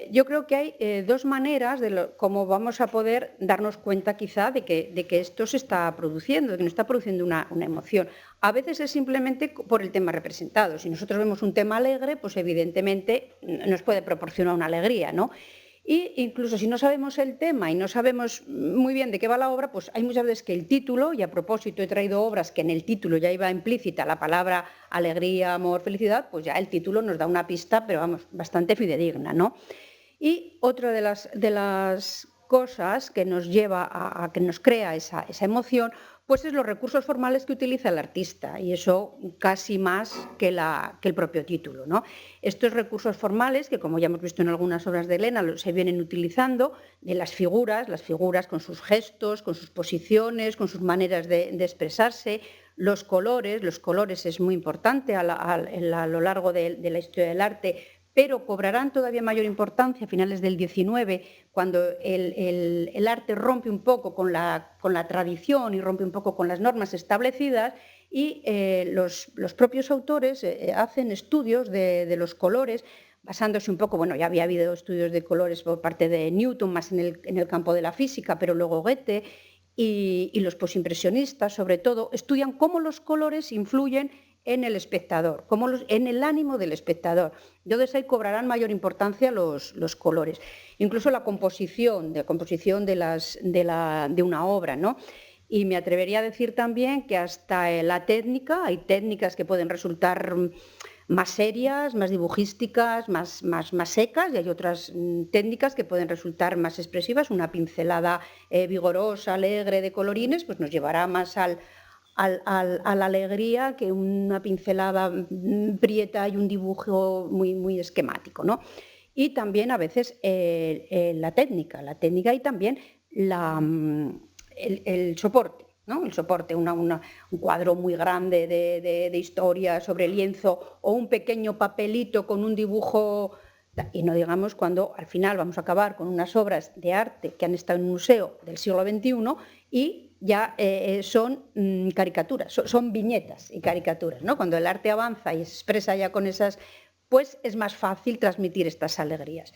yo creo que hay dos maneras de cómo vamos a poder darnos cuenta quizá de que esto se está produciendo, de que nos está produciendo una emoción. A veces es simplemente por el tema representado. Si nosotros vemos un tema alegre, pues evidentemente nos puede proporcionar una alegría, ¿no? Y incluso si no sabemos el tema y no sabemos muy bien de qué va la obra, pues hay muchas veces que el título, y a propósito he traído obras que en el título ya iba implícita la palabra alegría, amor, felicidad, pues ya el título nos da una pista, pero vamos, bastante fidedigna, ¿no? Y otra de las cosas que nos lleva a que nos crea esa emoción, pues es los recursos formales que utiliza el artista, y eso casi más que el propio título, ¿no? Estos recursos formales, que como ya hemos visto en algunas obras de Elena, se vienen utilizando de las figuras con sus gestos, con sus posiciones, con sus maneras de expresarse, los colores es muy importante a lo largo de la historia del arte, pero cobrarán todavía mayor importancia a finales del XIX, cuando el arte rompe un poco con la tradición y rompe un poco con las normas establecidas, y los propios autores hacen estudios de los colores, basándose un poco, bueno, ya había habido estudios de colores por parte de Newton, más en el campo de la física, pero luego Goethe y los posimpresionistas, sobre todo, estudian cómo los colores influyen en el espectador, en el ánimo del espectador. Entonces ahí cobrarán mayor importancia los colores. Incluso la composición de una obra, ¿no? Y me atrevería a decir también que hasta la técnica, hay técnicas que pueden resultar más serias, más dibujísticas, más secas, y hay otras técnicas que pueden resultar más expresivas. Una pincelada vigorosa, alegre de colorines, pues nos llevará más a la alegría que una pincelada prieta y un dibujo muy esquemático, ¿no? Y también a veces la técnica y también el soporte, ¿no? El soporte, un cuadro muy grande de historia sobre lienzo, o un pequeño papelito con un dibujo, y no digamos cuando al final vamos a acabar con unas obras de arte que han estado en un museo del siglo XXI y ya son caricaturas, son viñetas y caricaturas, ¿no? Cuando el arte avanza y se expresa ya con esas, pues es más fácil transmitir estas alegrías.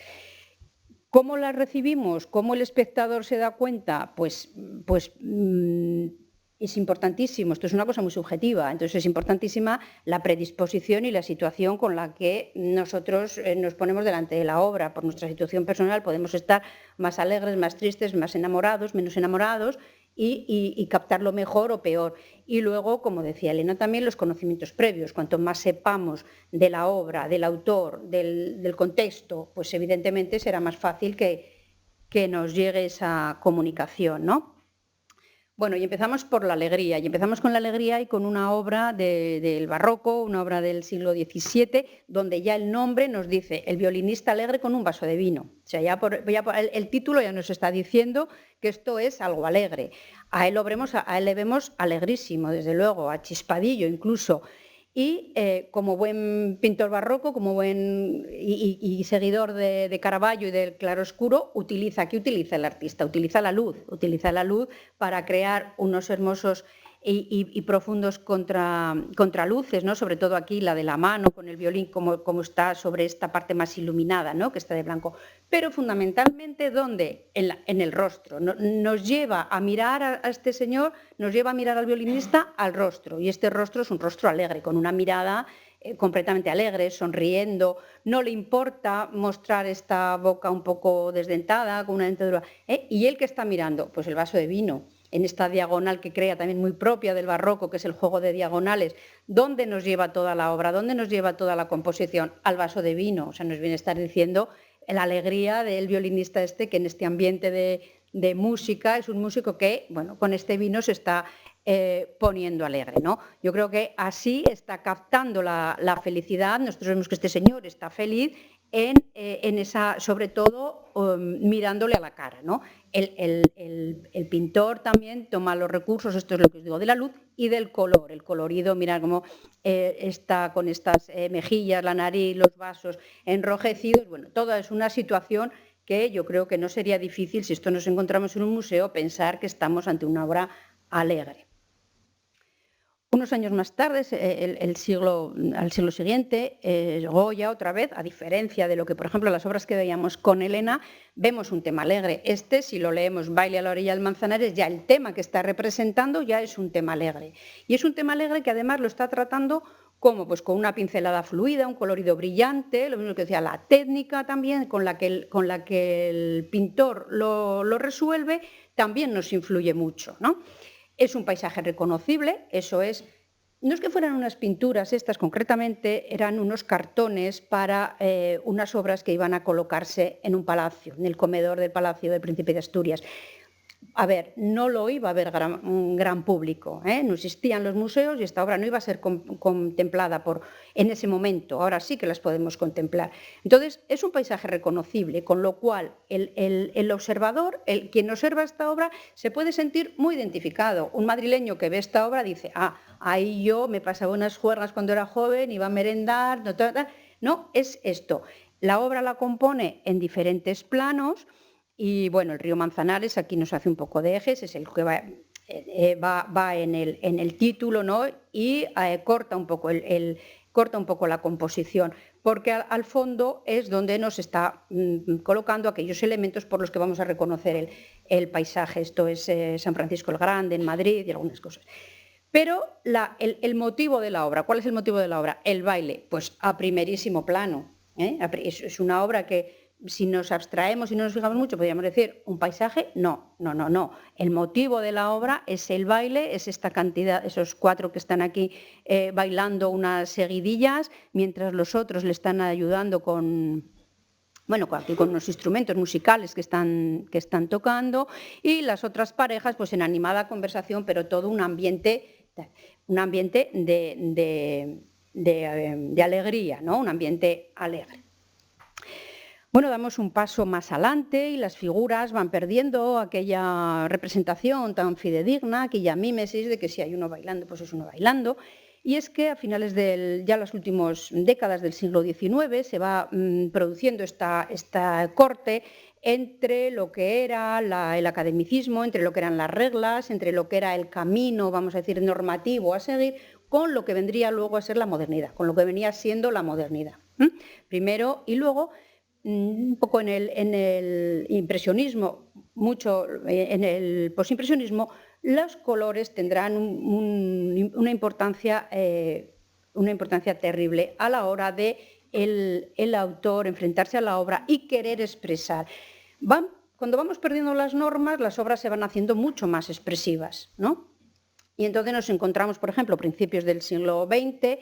¿Cómo las recibimos? ¿Cómo el espectador se da cuenta? Pues es importantísimo, esto es una cosa muy subjetiva, entonces es importantísima la predisposición y la situación con la que nosotros nos ponemos delante de la obra. Por nuestra situación personal podemos estar más alegres, más tristes, más enamorados, menos enamorados, y captarlo mejor o peor. Y luego, como decía Elena, también los conocimientos previos. Cuanto más sepamos de la obra, del autor, del contexto, pues evidentemente será más fácil que nos llegue esa comunicación, ¿no? Bueno, y empezamos por la alegría, y con una obra del barroco, una obra del siglo XVII, donde ya el nombre nos dice el violinista alegre con un vaso de vino. O sea, el título ya nos está diciendo que esto es algo alegre. A él le vemos alegrísimo, desde luego, a chispadillo incluso. Y como buen pintor barroco, como buen y seguidor de Caravaggio y del claroscuro, ¿qué utiliza el artista? Utiliza la luz para crear unos hermosos y profundos contraluces, ¿no? Sobre todo aquí la de la mano con el violín, como está sobre esta parte más iluminada, ¿no? Que está de blanco. Pero fundamentalmente, ¿dónde? En el rostro. Nos lleva a mirar a este señor, nos lleva a mirar al violinista al rostro. Y este rostro es un rostro alegre, con una mirada completamente alegre, sonriendo. No le importa mostrar esta boca un poco desdentada, con una dentadura. ¿Y él qué está mirando? Pues el vaso de vino, en esta diagonal que crea también muy propia del barroco, que es el juego de diagonales. ¿Dónde nos lleva toda la obra? ¿Dónde nos lleva toda la composición? Al vaso de vino. O sea, nos viene a estar diciendo la alegría del violinista que en este ambiente de música es un músico que, bueno, con este vino se está poniendo alegre, ¿no? Yo creo que así está captando la felicidad. Nosotros vemos que este señor está feliz en esa, sobre todo mirándole a la cara, ¿no? El pintor también toma los recursos, esto es lo que os digo, de la luz y del color, el colorido. Mirad cómo está con estas mejillas, la nariz, los vasos enrojecidos. Bueno, toda es una situación que yo creo que no sería difícil, si esto nos encontramos en un museo, pensar que estamos ante una obra alegre. Unos años más tarde, al siglo siguiente, Goya otra vez, a diferencia de lo que, por ejemplo, las obras que veíamos con Elena, vemos un tema alegre. Si lo leemos, Baile a la orilla del Manzanares, ya el tema que está representando ya es un tema alegre. Y es un tema alegre que además lo está tratando como, pues, con una pincelada fluida, un colorido brillante, lo mismo que decía, la técnica también con la que el pintor lo resuelve, también nos influye mucho, ¿no? Es un paisaje reconocible, eso es. No es que fueran unas pinturas, estas concretamente eran unos cartones para unas obras que iban a colocarse en un palacio, en el comedor del Palacio del Príncipe de Asturias. A ver, no lo iba a ver un gran público, no existían los museos y esta obra no iba a ser contemplada en ese momento. Ahora sí que las podemos contemplar. Entonces, es un paisaje reconocible, con lo cual el observador, quien observa esta obra, se puede sentir muy identificado. Un madrileño que ve esta obra dice, ahí yo me pasaba unas juergas cuando era joven, iba a merendar, no, es esto. La obra la compone en diferentes planos y bueno, el río Manzanares aquí nos hace un poco de ejes, es el que va en el título, ¿no? Y corta un poco la composición, porque al fondo es donde nos está colocando aquellos elementos por los que vamos a reconocer el paisaje. Esto es San Francisco el Grande, en Madrid y algunas cosas. Pero el motivo de la obra, ¿cuál es el motivo de la obra? El baile, pues a primerísimo plano. Es una obra que, si nos abstraemos y no nos fijamos mucho, podríamos decir un paisaje. No. El motivo de la obra es el baile, es esta cantidad, esos 4 que están aquí bailando unas seguidillas, mientras los otros le están ayudando con unos instrumentos musicales que están tocando, y las otras parejas pues en animada conversación, pero todo un ambiente de alegría, ¿no? Un ambiente alegre. Bueno, damos un paso más adelante y las figuras van perdiendo aquella representación tan fidedigna, aquella mímesis de que si hay uno bailando, pues es uno bailando. Y es que a finales ya las últimas décadas del siglo XIX se va produciendo esta corte entre lo que era el academicismo, entre lo que eran las reglas, entre lo que era el camino, vamos a decir, normativo a seguir, con lo que vendría luego a ser la modernidad, con lo que venía siendo la modernidad. Primero y luego, un poco en el impresionismo, mucho en el posimpresionismo, los colores tendrán una importancia terrible a la hora de el autor enfrentarse a la obra y querer expresar. Cuando vamos perdiendo las normas, las obras se van haciendo mucho más expresivas, ¿no? Y entonces nos encontramos, por ejemplo, a principios del siglo XX,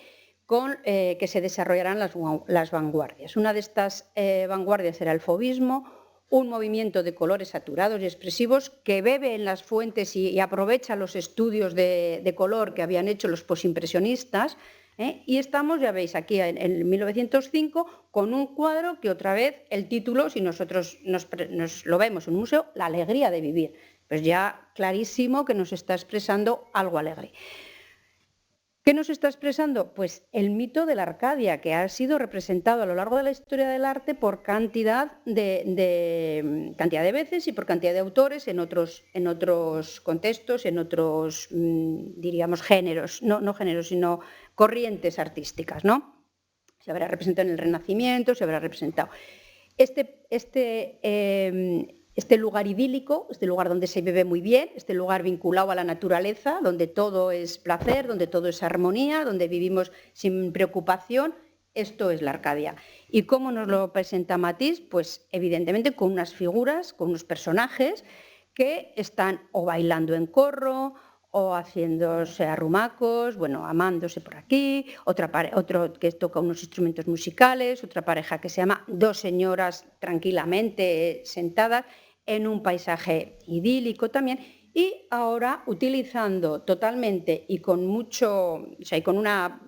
con que se desarrollarán las vanguardias. Una de estas vanguardias era el fauvismo, un movimiento de colores saturados y expresivos que bebe en las fuentes y aprovecha los estudios de color que habían hecho los posimpresionistas. Y estamos, ya veis, aquí en 1905 con un cuadro que otra vez el título, si nosotros nos lo vemos en un museo, La alegría de vivir. Pues ya clarísimo que nos está expresando algo alegre. ¿Qué nos está expresando? Pues el mito de la Arcadia, que ha sido representado a lo largo de la historia del arte por cantidad de veces y por cantidad de autores en otros contextos, en otros, diríamos, géneros, no géneros, sino corrientes artísticas, ¿no? Se habrá representado en el Renacimiento, se habrá representado. Este lugar idílico, este lugar donde se vive muy bien, este lugar vinculado a la naturaleza, donde todo es placer, donde todo es armonía, donde vivimos sin preocupación, esto es la Arcadia. ¿Y cómo nos lo presenta Matisse? Pues evidentemente con unas figuras, con unos personajes que están o bailando en corro, o haciéndose arrumacos, amándose por aquí, otro que toca unos instrumentos musicales, otra pareja que se llama Dos señoras tranquilamente sentadas en un paisaje idílico también, y ahora utilizando totalmente y con una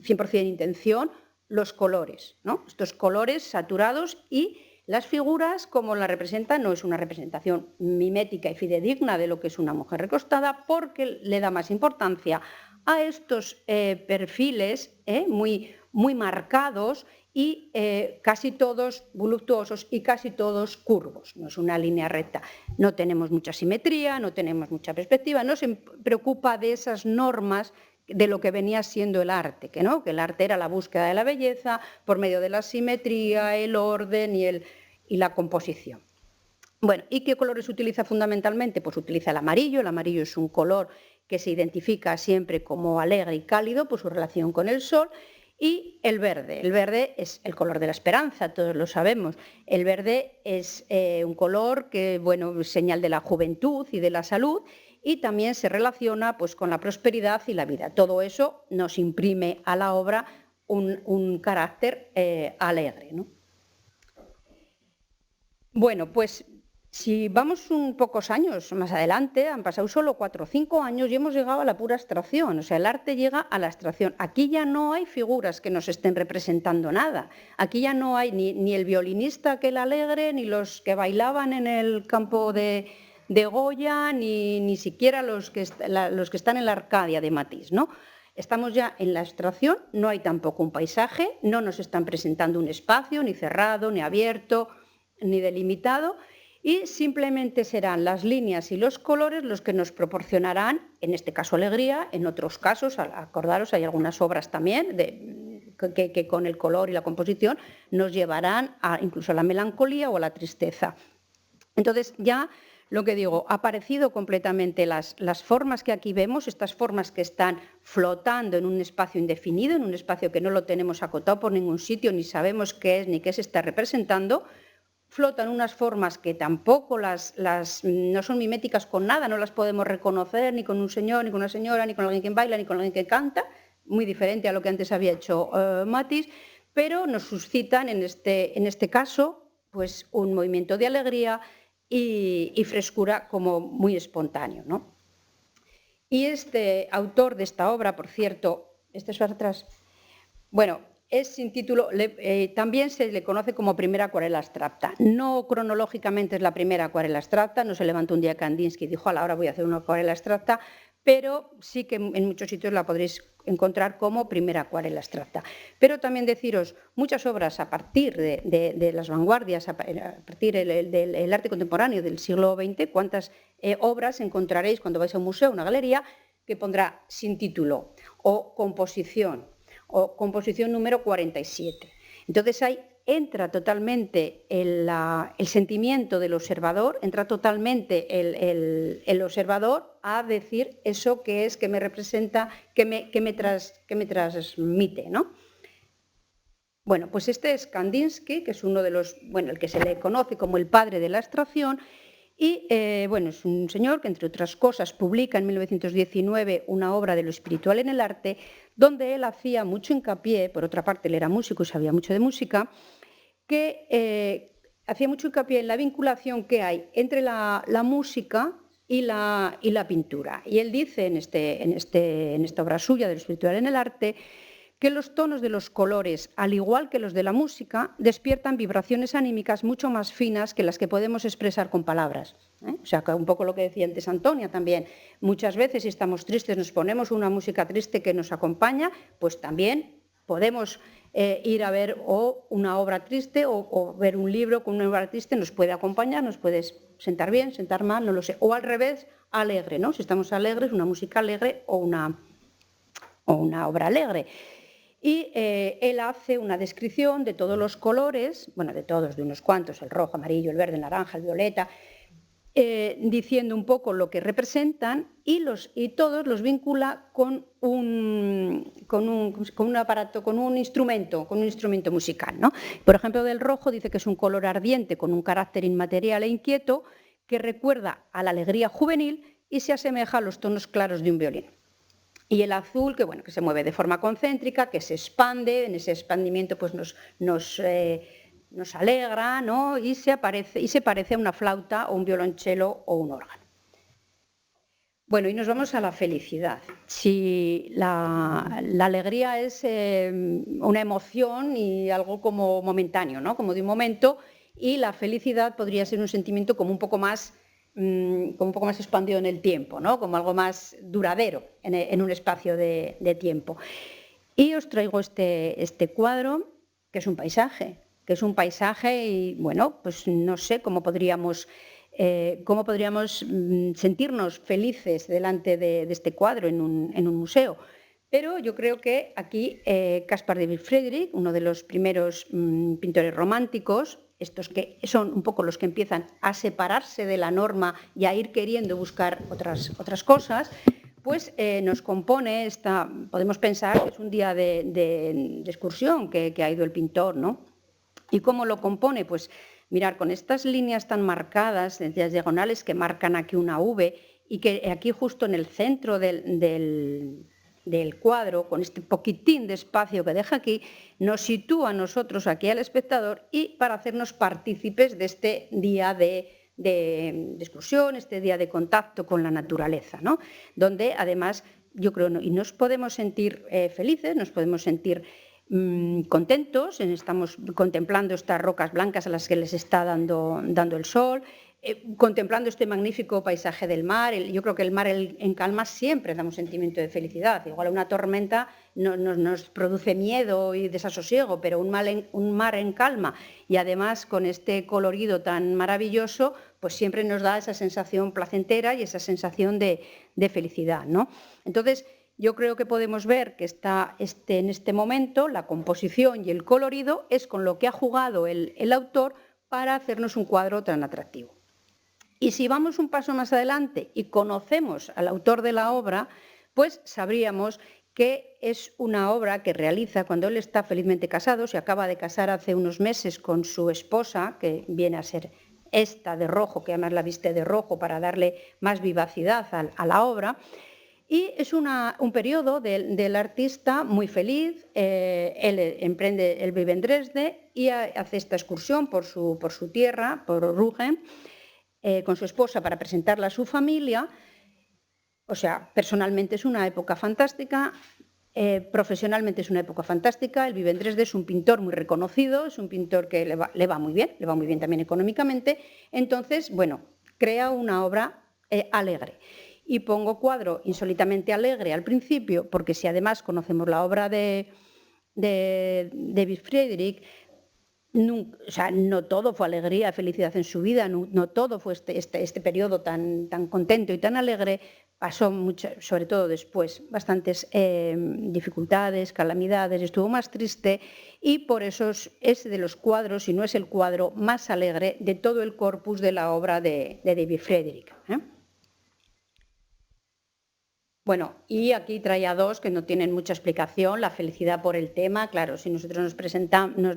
100% intención los colores, ¿no? Estos colores saturados, y las figuras, como la representan, no es una representación mimética y fidedigna de lo que es una mujer recostada, porque le da más importancia a estos perfiles muy marcados y casi todos voluptuosos y casi todos curvos. No es una línea recta. No tenemos mucha simetría, no tenemos mucha perspectiva, no se preocupa de esas normas de lo que venía siendo el arte, que el arte era la búsqueda de la belleza por medio de la simetría, el orden y la composición. Bueno, ¿y qué colores utiliza fundamentalmente? Pues utiliza el amarillo. El amarillo es un color que se identifica siempre como alegre y cálido por su relación con el sol. Y el verde. El verde es el color de la esperanza, todos lo sabemos. El verde es un color que, es señal de la juventud y de la salud, y también se relaciona pues, con la prosperidad y la vida. Todo eso nos imprime a la obra un carácter alegre, ¿no? Bueno, pues si vamos pocos años más adelante, han pasado solo 4 o 5 años y hemos llegado a la pura abstracción. O sea, el arte llega a la abstracción. Aquí ya no hay figuras que nos estén representando nada. Aquí ya no hay ni el violinista aquel alegre, ni los que bailaban en el campo de Goya, ni siquiera los que están en la Arcadia de Matisse, ¿no? estamos ya en la abstracción, no hay tampoco un paisaje, no nos están presentando un espacio ni cerrado, ni abierto, ni delimitado, y simplemente serán las líneas y los colores los que nos proporcionarán, en este caso, alegría, en otros casos, acordaros, hay algunas obras también que con el color y la composición nos llevarán incluso a la melancolía o a la tristeza. Entonces, ya lo que digo, ha aparecido completamente las formas que aquí vemos, estas formas que están flotando en un espacio indefinido, en un espacio que no lo tenemos acotado por ningún sitio, ni sabemos qué es ni qué se está representando. Flotan unas formas que tampoco no son miméticas con nada, no las podemos reconocer ni con un señor, ni con una señora, ni con alguien que baila, ni con alguien que canta, muy diferente a lo que antes había hecho Matisse, pero nos suscitan en este caso pues, un movimiento de alegría y frescura como muy espontáneo, ¿no? Y este autor de esta obra, por cierto, este es para atrás, bueno, es sin título, también se le conoce como primera acuarela abstracta. No cronológicamente es la primera acuarela abstracta, no se levantó un día Kandinsky y dijo, ahora voy a hacer una acuarela abstracta, pero sí que en muchos sitios la podréis encontrar como primera acuarela abstracta. Pero también deciros, muchas obras a partir de las vanguardias, a partir del arte contemporáneo del siglo XX, cuántas obras encontraréis cuando vais a un museo, una galería, que pondrá sin título o composición número 47. Entonces ahí entra totalmente el sentimiento del observador, entra totalmente el observador a decir eso que es, que me representa, que me transmite, ¿no? Bueno, pues este es Kandinsky, que es uno de los, bueno, el que se le conoce como el padre de la abstracción, y bueno, es un señor que, entre otras cosas, publica en 1919 una obra de lo espiritual en el arte, donde él hacía mucho hincapié, por otra parte él era músico y sabía mucho de música, que hacía mucho hincapié en la vinculación que hay entre la música y la pintura. Y él dice en esta obra suya de lo espiritual en el arte, que los tonos de los colores, al igual que los de la música, despiertan vibraciones anímicas mucho más finas que las que podemos expresar con palabras. O sea, un poco lo que decía antes Antonia también. Muchas veces, si estamos tristes, nos ponemos una música triste que nos acompaña, pues también podemos ir a ver o una obra triste o ver un libro con una obra triste, nos puede acompañar, nos puede sentar bien, sentar mal, no lo sé. O al revés, alegre, ¿no? Si estamos alegres, una música alegre o una obra alegre. Y él hace una descripción de todos los colores, bueno, de todos, de unos cuantos, el rojo, amarillo, el verde, el naranja, el violeta, diciendo un poco lo que representan y todos los vincula con un aparato, con un instrumento musical, ¿no? Por ejemplo, del rojo dice que es un color ardiente con un carácter inmaterial e inquieto que recuerda a la alegría juvenil y se asemeja a los tonos claros de un violín. Y el azul, que se mueve de forma concéntrica, que se expande, en ese expandimiento pues nos alegra, ¿no? y se parece a una flauta o un violonchelo o un órgano. Bueno, y nos vamos a la felicidad. Si la alegría es una emoción y algo como momentáneo, ¿no? Como de un momento, y la felicidad podría ser un sentimiento como un poco más expandido en el tiempo, ¿no? Como algo más duradero en un espacio de tiempo. Y os traigo este cuadro, que es un paisaje y, bueno, pues no sé cómo podríamos sentirnos felices delante de este cuadro en un museo. Pero yo creo que aquí Caspar David Friedrich, uno de los primeros pintores románticos, estos que son un poco los que empiezan a separarse de la norma y a ir queriendo buscar otras cosas, pues nos compone podemos pensar que es un día de excursión que ha ido el pintor, ¿no? ¿Y cómo lo compone? Pues mirar, con estas líneas tan marcadas, las diagonales que marcan aquí una V, y que aquí justo en el centro del cuadro, con este poquitín de espacio que deja aquí, nos sitúa a nosotros aquí al espectador y para hacernos partícipes de este día de excursión, este día de contacto con la naturaleza, ¿no? Donde además yo creo, y nos podemos sentir felices, nos podemos sentir contentos, estamos contemplando estas rocas blancas a las que les está dando el sol, contemplando este magnífico paisaje del mar. Yo creo que el mar en calma siempre da un sentimiento de felicidad. Igual una tormenta nos produce miedo y desasosiego, pero un mar en calma y además con este colorido tan maravilloso, pues siempre nos da esa sensación placentera y esa sensación de felicidad, ¿no? Entonces, yo creo que podemos ver que en este momento la composición y el colorido es con lo que ha jugado el autor para hacernos un cuadro tan atractivo. Y si vamos un paso más adelante y conocemos al autor de la obra, pues sabríamos que es una obra que realiza cuando él está felizmente casado, se acaba de casar hace unos meses con su esposa, que viene a ser esta de rojo, que además la viste de rojo para darle más vivacidad a la obra. Y es un periodo del artista muy feliz. Él vive en Dresde y hace esta excursión por su tierra, por Rügen, con su esposa para presentarla a su familia. O sea, personalmente es una época fantástica, profesionalmente es una época fantástica. Él vive en Dresde, es un pintor muy reconocido, es un pintor que le va muy bien también económicamente. Entonces, bueno, crea una obra alegre. Y pongo cuadro insólitamente alegre al principio, porque si además conocemos la obra de David Friedrich, no todo fue alegría, felicidad en su vida, no todo fue este periodo tan contento y tan alegre. Pasó mucho, sobre todo después, bastantes dificultades, calamidades, estuvo más triste y por eso es de los cuadros, si no es el cuadro más alegre de todo el corpus de la obra de David Friedrich. Bueno, y aquí traía dos que no tienen mucha explicación. La felicidad por el tema, claro, si nosotros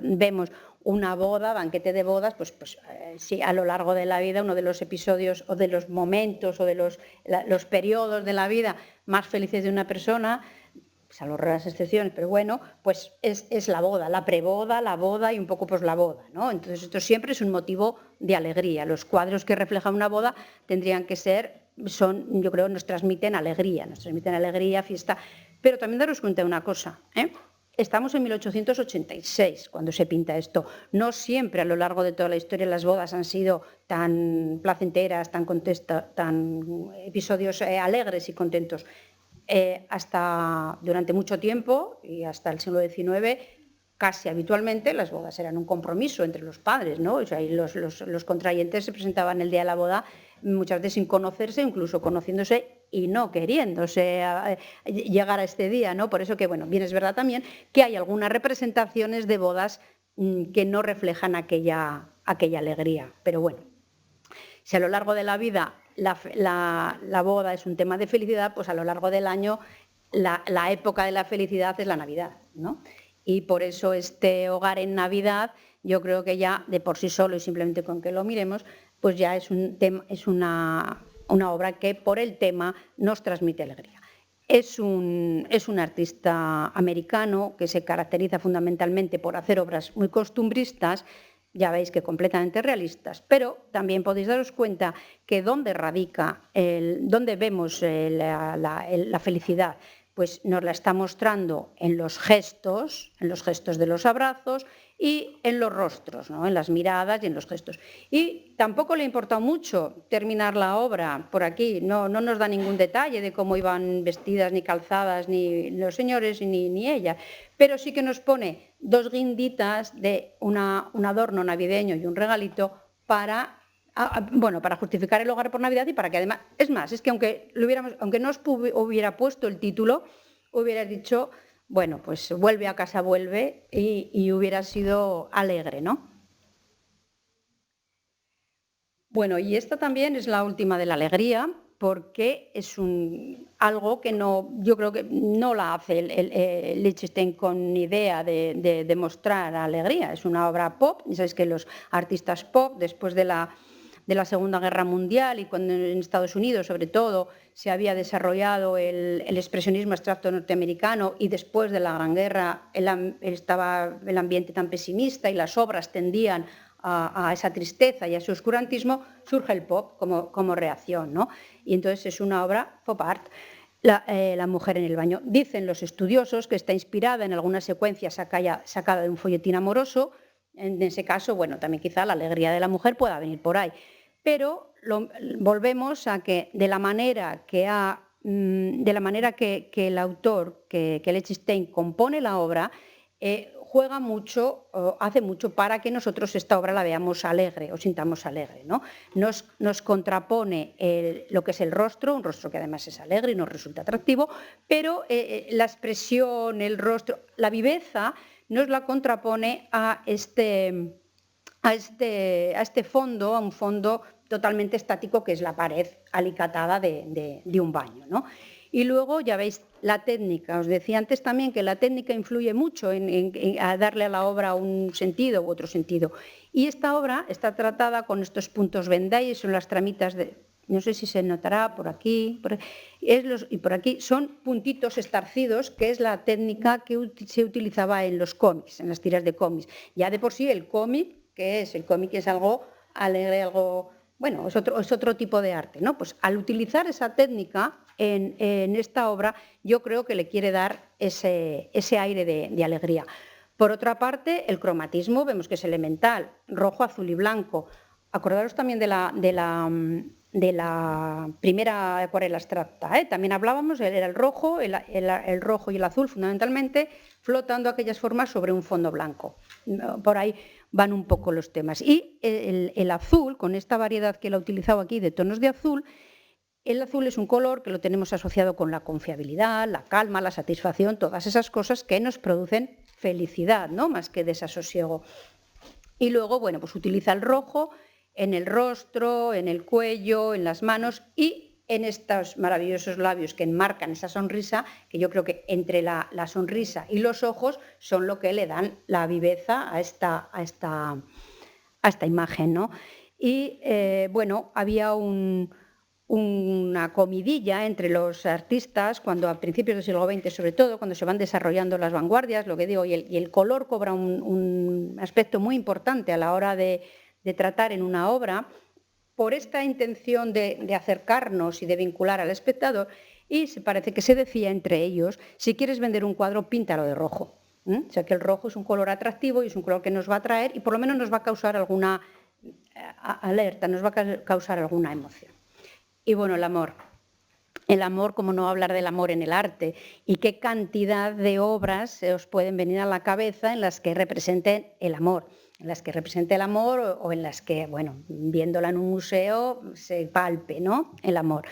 vemos una boda, banquete de bodas, pues sí, a lo largo de la vida, uno de los episodios o de los momentos o de los periodos de la vida más felices de una persona, salvo raras excepciones, pero bueno, pues es la boda, la preboda, la boda y un poco pues la boda, ¿no? Entonces esto siempre es un motivo de alegría. Los cuadros que reflejan una boda tendrían que ser... yo creo, nos transmiten alegría, fiesta. Pero también daros cuenta de una cosa, estamos en 1886 cuando se pinta esto. No siempre a lo largo de toda la historia las bodas han sido tan placenteras, tan episodios alegres y contentos. Hasta durante mucho tiempo y hasta el siglo XIX, casi habitualmente las bodas eran un compromiso entre los padres, ¿no? O sea, y los contrayentes se presentaban el día de la boda muchas veces sin conocerse, incluso conociéndose y no queriéndose llegar a este día, ¿no? Por eso que, bueno, bien es verdad también que hay algunas representaciones de bodas que no reflejan aquella alegría. Pero bueno, si a lo largo de la vida la boda es un tema de felicidad, pues a lo largo del año la época de la felicidad es la Navidad, ¿no? Y por eso este hogar en Navidad, yo creo que ya de por sí solo y simplemente con que lo miremos, pues ya es una obra que por el tema nos transmite alegría. Es un artista americano que se caracteriza fundamentalmente por hacer obras muy costumbristas, ya veis que completamente realistas, pero también podéis daros cuenta que dónde radica, dónde vemos la felicidad, pues nos la está mostrando en los gestos de los abrazos y en los rostros, ¿no? En las miradas y en los gestos. Y tampoco le importó mucho terminar la obra por aquí, no nos da ningún detalle de cómo iban vestidas ni calzadas ni los señores ni ella, pero sí que nos pone dos guinditas de un adorno navideño y un regalito para justificar el hogar por Navidad y para que además, es más, es que aunque no os hubiera puesto el título, hubiera dicho, bueno, pues vuelve a casa, vuelve, y hubiera sido alegre, ¿no? Bueno, y esta también es la última de la alegría, porque es algo que yo creo que no la hace Lichtenstein con idea de demostrar alegría. Es una obra pop, y sabéis que los artistas pop, después de la Segunda Guerra Mundial y cuando en Estados Unidos, sobre todo, se había desarrollado el expresionismo abstracto norteamericano y después de la Gran Guerra estaba el ambiente tan pesimista y las obras tendían a esa tristeza y a ese oscurantismo, surge el pop como reacción, ¿no? Y entonces es una obra pop art. La mujer en el baño. Dicen los estudiosos que está inspirada en alguna secuencia sacada de un folletín amoroso. En ese caso, bueno, también quizá la alegría de la mujer pueda venir por ahí. pero volvemos a que de la manera que el autor, que Lichtenstein compone la obra, juega mucho, hace mucho para que nosotros esta obra la veamos alegre o sintamos alegre, ¿no? Nos contrapone lo que es el rostro, un rostro que además es alegre y nos resulta atractivo, pero la expresión, el rostro, la viveza nos la contrapone a este fondo, a un fondo totalmente estático que es la pared alicatada de un baño, ¿no? Y luego, ya veis, la técnica. Os decía antes también que la técnica influye mucho a darle a la obra un sentido u otro sentido. Y esta obra está tratada con estos puntos Venn-Diagram, son las tramitas de... No sé si se notará por aquí, y por aquí. Son puntitos estarcidos, que es la técnica que se utilizaba en los cómics, en las tiras de cómics. Ya de por sí el cómic es algo alegre, algo... Bueno, es otro tipo de arte, ¿no? Pues al utilizar esa técnica en esta obra, yo creo que le quiere dar ese aire de alegría. Por otra parte, el cromatismo vemos que es elemental, rojo, azul y blanco. Acordaros también de la primera acuarela abstracta, ¿eh? También hablábamos, era el rojo y el azul fundamentalmente, flotando aquellas formas sobre un fondo blanco. Por ahí van un poco los temas. Y el azul, con esta variedad que él ha utilizado aquí de tonos de azul, el azul es un color que lo tenemos asociado con la confiabilidad, la calma, la satisfacción, todas esas cosas que nos producen felicidad, ¿no? Más que desasosiego. Y luego, bueno, pues utiliza el rojo en el rostro, en el cuello, en las manos y en estos maravillosos labios que enmarcan esa sonrisa, que yo creo que entre la sonrisa y los ojos son lo que le dan la viveza a esta imagen, ¿no? Y bueno, había una comidilla entre los artistas cuando a principios del siglo XX, sobre todo, cuando se van desarrollando las vanguardias, lo que digo, y el color cobra un aspecto muy importante a la hora de tratar en una obra, por esta intención de acercarnos y de vincular al espectador, y se parece que se decía entre ellos, si quieres vender un cuadro, píntalo de rojo. O sea que el rojo es un color atractivo y es un color que nos va a atraer y por lo menos nos va a causar alguna alerta, nos va a causar alguna emoción. Y bueno, el amor. El amor, cómo no hablar del amor en el arte, y qué cantidad de obras se os pueden venir a la cabeza en las que representen el amor. En las que represente el amor o en las que, bueno, viéndola en un museo se palpe, ¿no? El amor.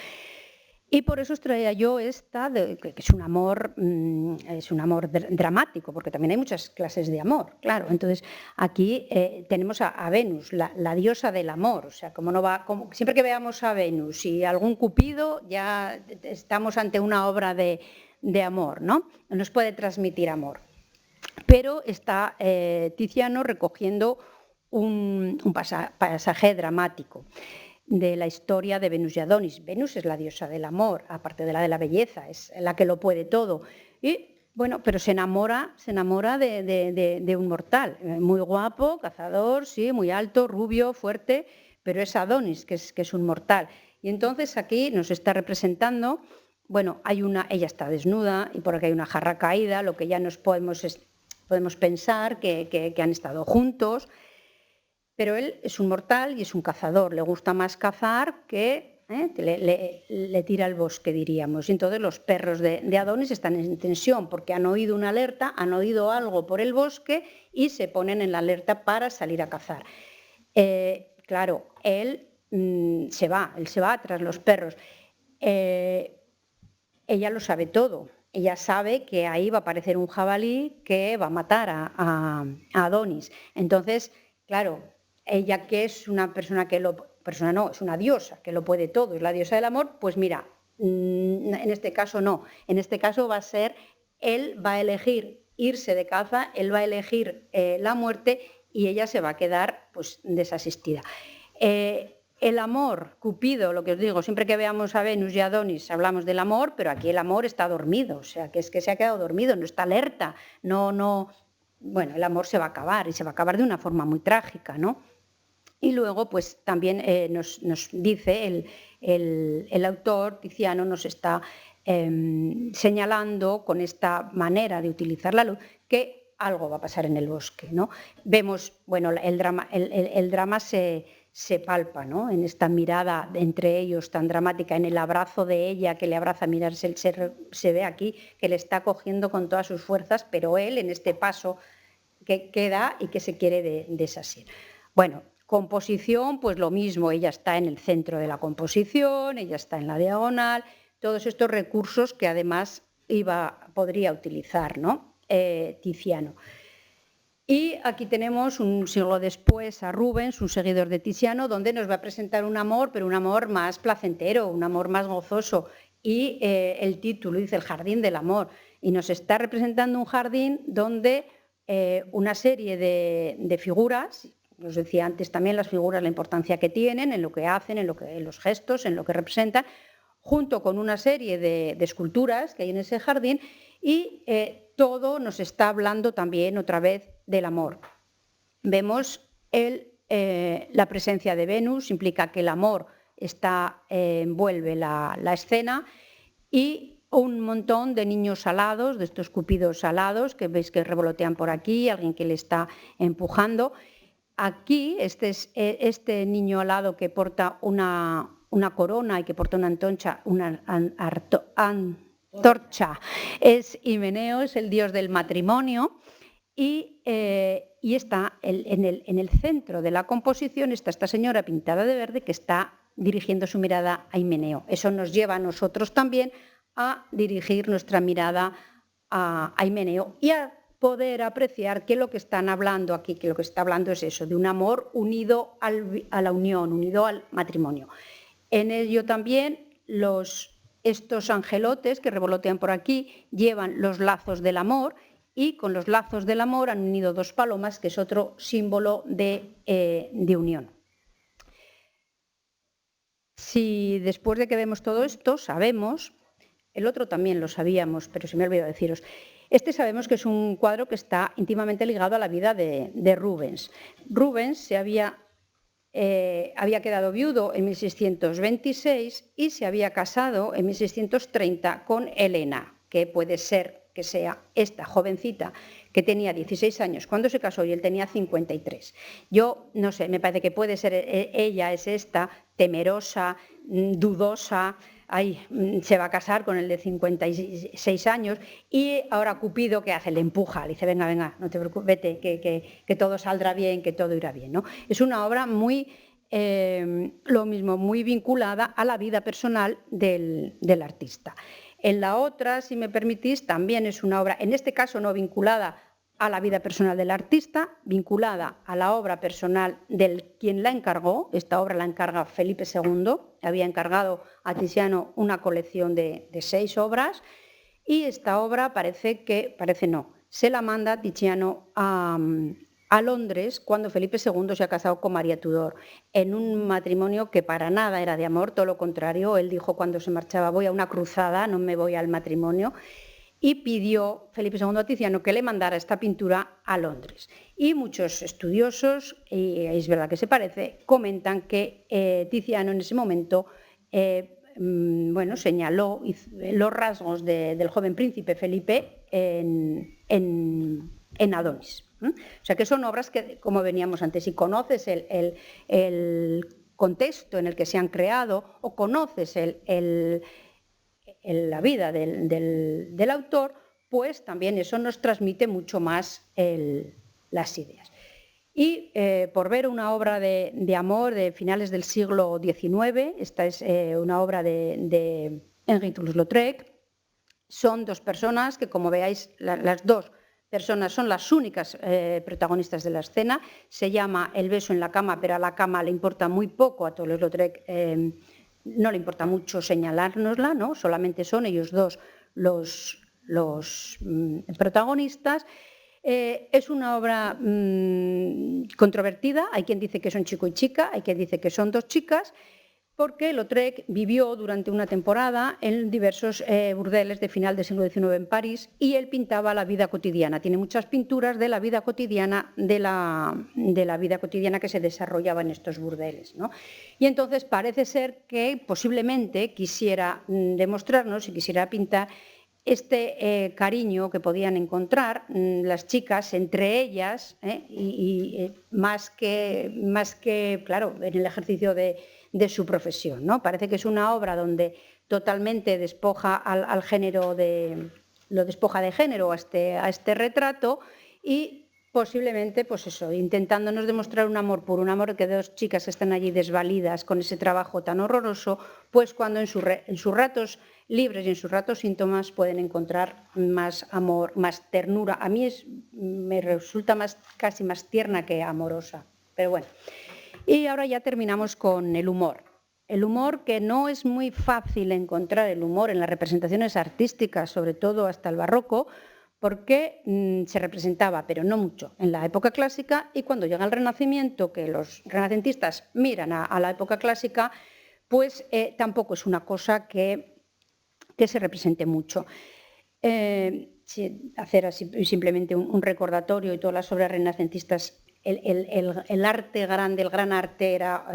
Y por eso os traía yo esta, que es un amor dramático, porque también hay muchas clases de amor, claro. Entonces, aquí tenemos a Venus, la diosa del amor. O sea, siempre que veamos a Venus y algún Cupido, ya estamos ante una obra de amor, ¿no? Nos puede transmitir amor. Pero está Tiziano recogiendo un pasaje dramático de la historia de Venus y Adonis. Venus es la diosa del amor, aparte de la belleza, es la que lo puede todo. Y bueno, pero se enamora de un mortal, muy guapo, cazador, sí, muy alto, rubio, fuerte, pero es Adonis, que es un mortal. Y entonces aquí nos está representando, bueno, ella está desnuda y por aquí hay una jarra caída, lo que ya nos podemos pensar que han estado juntos. Pero él es un mortal y es un cazador, le gusta más cazar que le tira al bosque, diríamos. Y entonces los perros de Adonis están en tensión porque han oído una alerta, han oído algo por el bosque y se ponen en la alerta para salir a cazar. Claro, él se va tras los perros. Ella lo sabe todo. Ella sabe que ahí va a aparecer un jabalí que va a matar a Adonis. Entonces, claro, ella que es una persona es una diosa que lo puede todo, es la diosa del amor, pues mira, en este caso no, en este caso va a ser, él va a elegir irse de caza, él va a elegir la muerte y ella se va a quedar pues desasistida. El amor, Cupido, lo que os digo, siempre que veamos a Venus y a Adonis hablamos del amor, pero aquí el amor está dormido, o sea, que es que se ha quedado dormido, no está alerta, no, bueno, el amor se va a acabar y se va a acabar de una forma muy trágica, ¿no? Y luego, pues también nos dice el autor, Tiziano, nos está señalando con esta manera de utilizar la luz que algo va a pasar en el bosque, ¿no? Vemos, bueno, el drama se se palpa, ¿no? En esta mirada entre ellos tan dramática, en el abrazo de ella que le abraza, mirar, se ve aquí que le está cogiendo con todas sus fuerzas, pero él en este paso que queda y que se quiere desasir. Bueno, composición, pues lo mismo, ella está en el centro de la composición, ella está en la diagonal, todos estos recursos que además podría utilizar, ¿no? Tiziano. Y aquí tenemos un siglo después a Rubens, un seguidor de Tiziano, donde nos va a presentar un amor, pero un amor más placentero, un amor más gozoso. Y el título dice El jardín del amor. Y nos está representando un jardín donde una serie de figuras, os decía antes también las figuras, la importancia que tienen, en lo que hacen, en los gestos, en lo que representan, junto con una serie de esculturas que hay en ese jardín, y todo nos está hablando también otra vez del amor. Vemos la presencia de Venus, implica que el amor envuelve la escena, y un montón de niños alados, de estos cupidos alados, que veis que revolotean por aquí, alguien que le está empujando. Aquí, este niño alado que porta una corona y que porta una antorcha, es Himeneo, es el dios del matrimonio, y está en el centro de la composición está esta señora pintada de verde que está dirigiendo su mirada a Himeneo. Eso nos lleva a nosotros también a dirigir nuestra mirada a Himeneo y a poder apreciar que lo que están hablando aquí, que lo que está hablando es eso, de un amor unido a la unión, unido al matrimonio. En ello también estos angelotes que revolotean por aquí llevan los lazos del amor, y con los lazos del amor han unido dos palomas, que es otro símbolo de unión. Si después de que vemos todo esto sabemos, el otro también lo sabíamos, pero se me ha olvidado deciros, sabemos que es un cuadro que está íntimamente ligado a la vida de Rubens. Rubens había quedado viudo en 1626 y se había casado en 1630 con Helena, que puede ser que sea esta jovencita que tenía 16 años cuando se casó y él tenía 53. Yo no sé, me parece que puede ser ella, es esta, temerosa, dudosa, se va a casar con el de 56 años, y ahora Cupido, ¿qué hace? Le empuja, le dice, venga, no te preocupes, vete, que todo saldrá bien, que todo irá bien, ¿no? Es una obra muy, lo mismo, muy vinculada a la vida personal del artista. En la otra, si me permitís, también es una obra, en este caso no vinculada a la vida personal del artista, vinculada a la obra personal del quien la encargó. Esta obra la encarga Felipe II, había encargado a Tiziano una colección de 6 obras, y esta obra se la manda Tiziano a Londres cuando Felipe II se ha casado con María Tudor, en un matrimonio que para nada era de amor, todo lo contrario. Él dijo cuando se marchaba, voy a una cruzada, no me voy al matrimonio, y pidió Felipe II a Tiziano que le mandara esta pintura a Londres. Y muchos estudiosos, y es verdad que se parece, comentan que Tiziano en ese momento señaló los rasgos del joven príncipe Felipe en Adonis. O sea que son obras que, como veníamos antes, si conoces el contexto en el que se han creado o conoces la vida del autor, pues también eso nos transmite mucho más las ideas. Y por ver una obra de amor de finales del siglo XIX, esta es una obra de Henri Toulouse-Lautrec, son dos personas que, como veáis, las dos personas son las únicas protagonistas de la escena. Se llama El beso en la cama, pero a la cama le importa muy poco, a Toulouse-Lautrec no le importa mucho señalárnosla, ¿no? Solamente son ellos dos los protagonistas. Es una obra controvertida, hay quien dice que son chico y chica, hay quien dice que son dos chicas, porque Lautrec vivió durante una temporada en diversos burdeles de final del siglo XIX en París, y él pintaba la vida cotidiana. Tiene muchas pinturas de la vida cotidiana, de la vida cotidiana que se desarrollaba en estos burdeles, ¿no? Y entonces parece ser que posiblemente quisiera demostrarnos y quisiera pintar cariño que podían encontrar las chicas entre ellas, y más que, claro, en el ejercicio de su profesión, ¿no? Parece que es una obra donde totalmente despoja al género lo despoja de género a este retrato, y posiblemente, pues eso, intentándonos demostrar un amor puro, un amor que dos chicas que están allí desvalidas con ese trabajo tan horroroso, pues cuando en sus ratos libres y en sus ratos síntomas pueden encontrar más amor, más ternura. A mí me resulta casi más tierna que amorosa, pero bueno. Y ahora ya terminamos con el humor. El humor, que no es muy fácil encontrar el humor en las representaciones artísticas, sobre todo hasta el barroco, porque se representaba, pero no mucho, en la época clásica, y cuando llega el Renacimiento, que los renacentistas miran a la época clásica, pues tampoco es una cosa que se represente mucho. Hacer así simplemente un recordatorio, y todas las obras renacentistas, el arte grande, el gran arte era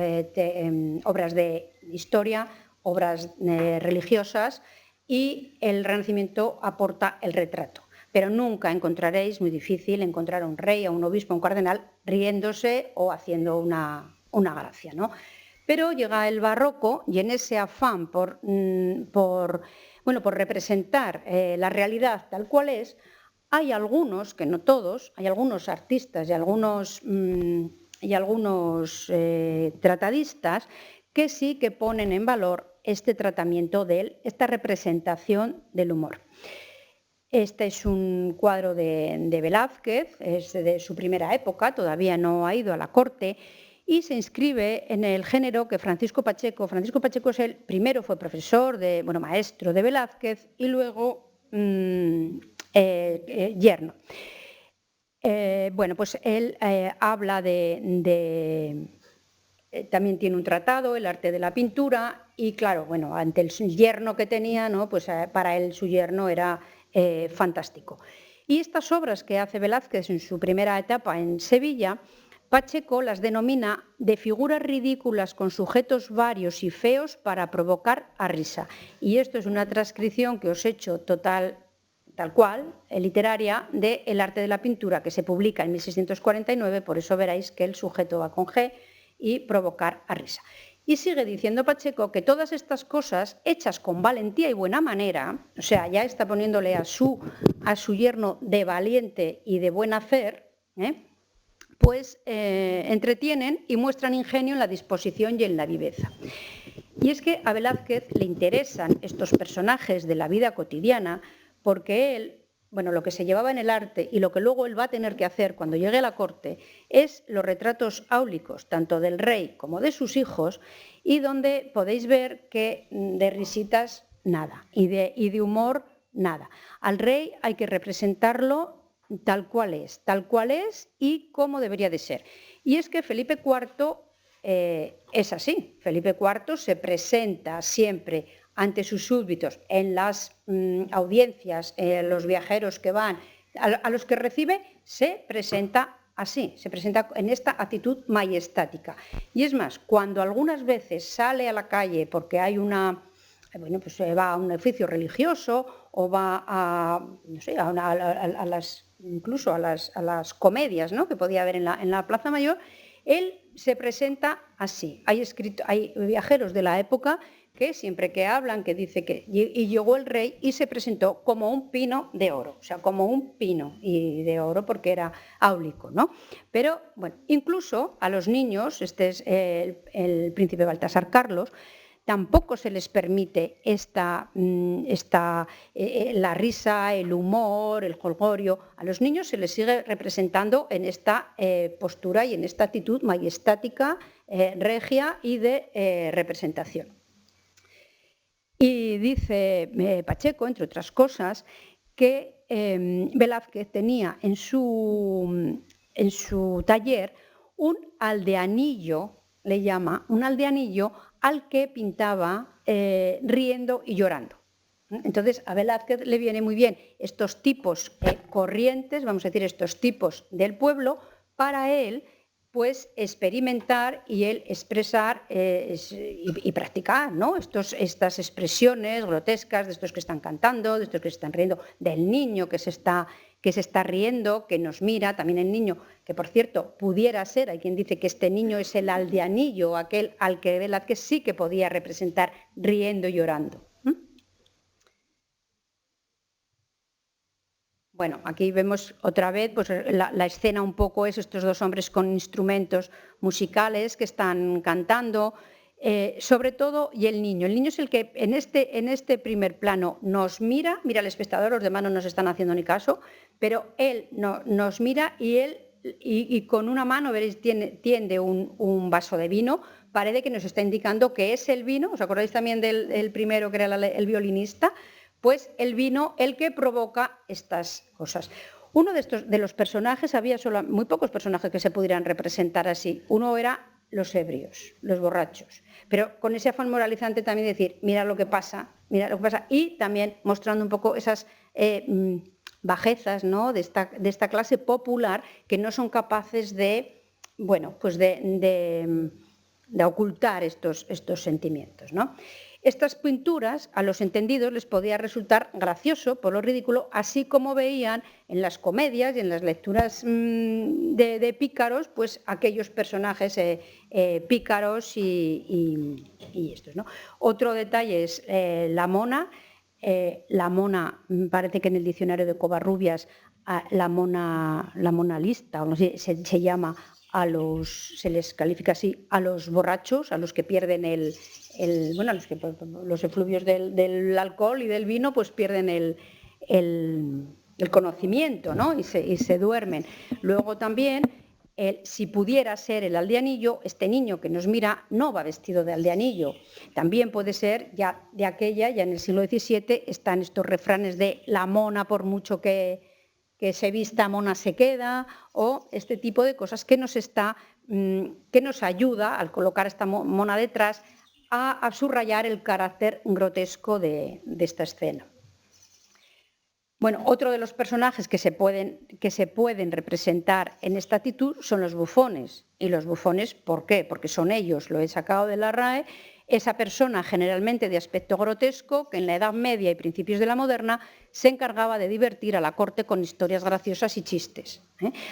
obras de historia, obras religiosas, y el Renacimiento aporta el retrato. Pero nunca encontraréis, muy difícil, encontrar a un rey, a un obispo, a un cardenal riéndose o haciendo una gracia, ¿no? Pero llega el barroco, y en ese afán por representar la realidad tal cual es, hay algunos, que no todos, hay algunos artistas y algunos tratadistas que sí que ponen en valor este tratamiento esta representación del humor. Este es un cuadro de Velázquez, es de su primera época, todavía no ha ido a la corte, y se inscribe en el género que Francisco Pacheco es fue profesor, maestro de Velázquez, y luego yerno. Pues él habla también tiene un tratado, el arte de la pintura, y claro, ante el yerno que tenía, ¿no? Pues para él su yerno era fantástico. Y estas obras que hace Velázquez en su primera etapa en Sevilla, Pacheco las denomina de figuras ridículas con sujetos varios y feos para provocar a risa. Y esto es una transcripción que os he hecho tal cual, literaria, de El arte de la pintura, que se publica en 1649, por eso veréis que el sujeto va con G, y provocar a risa. Y sigue diciendo Pacheco que todas estas cosas, hechas con valentía y buena manera, o sea, ya está poniéndole a su yerno de valiente y de buen hacer, pues entretienen y muestran ingenio en la disposición y en la viveza. Y es que a Velázquez le interesan estos personajes de la vida cotidiana, porque él, lo que se llevaba en el arte y lo que luego él va a tener que hacer cuando llegue a la corte es los retratos áulicos, tanto del rey como de sus hijos, y donde podéis ver que de risitas nada, y de humor nada. Al rey hay que representarlo tal cual es y como debería de ser. Y es que Felipe IV es así. Felipe IV se presenta siempre ante sus súbditos en las audiencias, los viajeros que van, a los que recibe, se presenta así, se presenta en esta actitud majestática. Y es más, cuando algunas veces sale a la calle porque hay va a un oficio religioso o va incluso a las comedias, ¿no?, que podía haber en la Plaza Mayor, él se presenta así. Hay viajeros de la época que siempre que hablan, que dice que y llegó el rey y se presentó como un pino de oro, o sea, como un pino y de oro porque era áulico, ¿no? Pero, incluso a los niños, este es el príncipe Baltasar Carlos, tampoco se les permite la risa, el humor, el jolgorio. A los niños se les sigue representando en esta postura y en esta actitud majestática, regia y de representación. Y dice Pacheco, entre otras cosas, que Velázquez tenía en su taller un aldeanillo, le llama, un aldeanillo al que pintaba riendo y llorando. Entonces, a Velázquez le viene muy bien estos tipos corrientes, vamos a decir, estos tipos del pueblo, para él pues experimentar y él expresar y practicar, ¿no? Estas expresiones grotescas de estos que están cantando, de estos que se están riendo, del niño que se está riendo, que nos mira, también el niño, que por cierto pudiera ser, hay quien dice que este niño es el aldeanillo, aquel al que Velázquez sí que podía representar riendo y llorando. Bueno, aquí vemos otra vez pues, la escena un poco es estos dos hombres con instrumentos musicales que están cantando, sobre todo, y el niño. El niño es el que en este primer plano nos mira al espectador, los demás no nos están haciendo ni caso, pero él nos mira y él y con una mano, veréis, tiende un vaso de vino, parece que nos está indicando que es el vino. ¿Os acordáis también del primero que era el violinista? Pues el vino el que provoca estas cosas. Uno de los personajes, había muy pocos personajes que se pudieran representar así. Uno era los ebrios, los borrachos, pero con ese afán moralizante también decir, mira lo que pasa, y también mostrando un poco esas bajezas, ¿no? de esta clase popular que no son capaces de ocultar estos sentimientos, ¿no? Estas pinturas a los entendidos les podía resultar gracioso por lo ridículo, así como veían en las comedias y en las lecturas de pícaros, pues aquellos personajes pícaros y estos, ¿no? Otro detalle es la mona. La mona, parece que en el diccionario de Covarrubias, la mona lista, o no sé, se llama se les califica así a los borrachos, a los que pierden los efluvios del alcohol y del vino, pues pierden el conocimiento, ¿no? y se duermen. Luego también, si pudiera ser el aldeanillo, este niño que nos mira no va vestido de aldeanillo. También puede ser, ya en el siglo XVII están estos refranes de la mona, por mucho que se vista mona se queda, o este tipo de cosas que nos ayuda, al colocar esta mona detrás, a subrayar el carácter grotesco de esta escena. Bueno, otro de los personajes que se pueden representar en esta actitud son los bufones. Y los bufones, ¿por qué? Porque son ellos, lo he sacado de la RAE, esa persona generalmente de aspecto grotesco que en la Edad Media y principios de la moderna se encargaba de divertir a la corte con historias graciosas y chistes.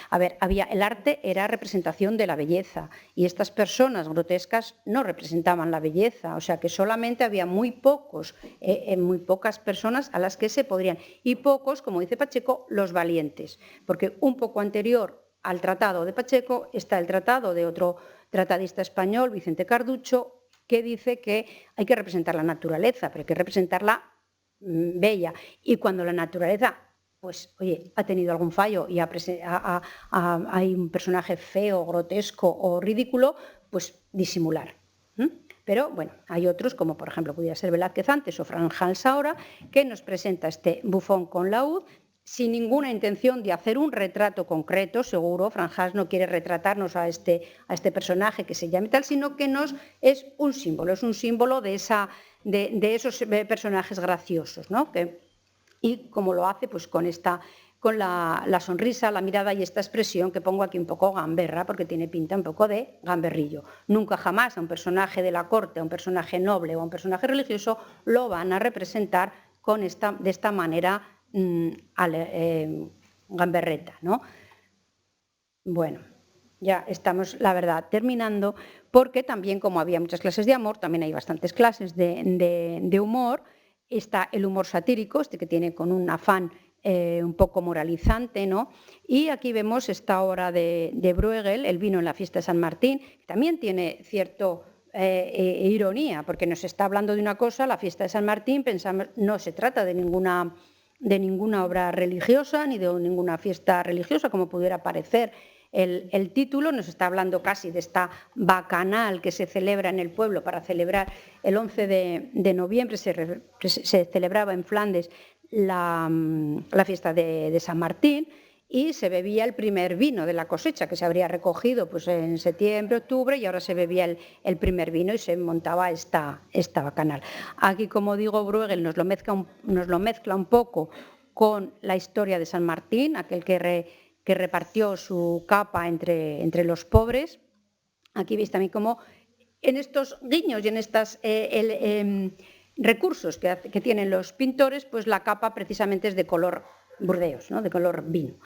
A ver, el arte era representación de la belleza y estas personas grotescas no representaban la belleza, o sea que solamente había muy pocas personas a las que se podrían, y pocos, como dice Pacheco, los valientes, porque un poco anterior al tratado de Pacheco está el tratado de otro tratadista español, Vicente Carducho, que dice que hay que representar la naturaleza, pero hay que representarla bella. Y cuando la naturaleza, pues, oye, ha tenido algún fallo y hay un personaje feo, grotesco o ridículo, pues disimular. Pero, bueno, hay otros, como por ejemplo pudiera ser Velázquez antes o Frans ahora, que nos presenta este bufón con laúd, sin ninguna intención de hacer un retrato concreto, seguro, Frans no quiere retratarnos a este personaje que se llame tal, sino que es un símbolo de esos personajes graciosos, ¿no? Y como lo hace, pues con la sonrisa, la mirada y esta expresión que pongo aquí un poco gamberra, porque tiene pinta un poco de gamberrillo. Nunca jamás a un personaje de la corte, a un personaje noble o a un personaje religioso lo van a representar de esta manera gamberreta, ¿no? Bueno, ya estamos, la verdad, terminando, porque también, como había muchas clases de amor, también hay bastantes clases de humor. Está el humor satírico, que tiene con un afán un poco moralizante, ¿no? Y aquí vemos esta obra de Bruegel, El vino en la fiesta de San Martín, que también tiene cierto ironía, porque nos está hablando de una cosa, la fiesta de San Martín, pensamos, no se trata de ninguna obra religiosa ni de ninguna fiesta religiosa, como pudiera parecer el título. Nos está hablando casi de esta bacanal que se celebra en el pueblo para celebrar el 11 de noviembre, se celebraba en Flandes la fiesta de San Martín, y se bebía el primer vino de la cosecha, que se habría recogido pues, en septiembre, octubre, y ahora se bebía el primer vino y se montaba esta bacanal. Aquí, como digo, Bruegel nos lo mezcla un poco con la historia de San Martín, aquel que que repartió su capa entre los pobres. Aquí veis también cómo en estos guiños y en estos recursos que tienen los pintores, pues la capa precisamente es de color burdeos, ¿no? De color vino.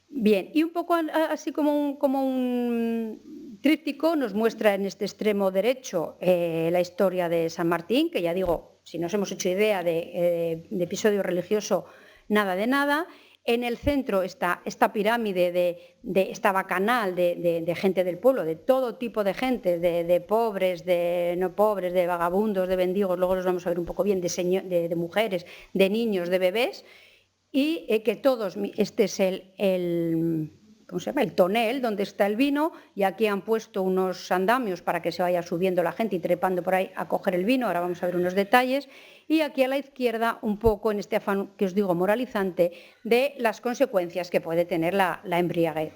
Bien, y un poco así como un tríptico nos muestra en este extremo derecho la historia de San Martín, que ya digo, si nos hemos hecho idea de episodio religioso, nada de nada. En el centro está esta pirámide esta bacanal de gente del pueblo, de todo tipo de gente, de pobres, de no pobres, de vagabundos, de mendigos, luego los vamos a ver un poco bien, de mujeres, de niños, de bebés, y que todos, este es ¿cómo se llama? El tonel donde está el vino, y aquí han puesto unos andamios para que se vaya subiendo la gente y trepando por ahí a coger el vino. Ahora vamos a ver unos detalles. Y aquí a la izquierda, un poco en este afán que os digo moralizante, de las consecuencias que puede tener la embriaguez.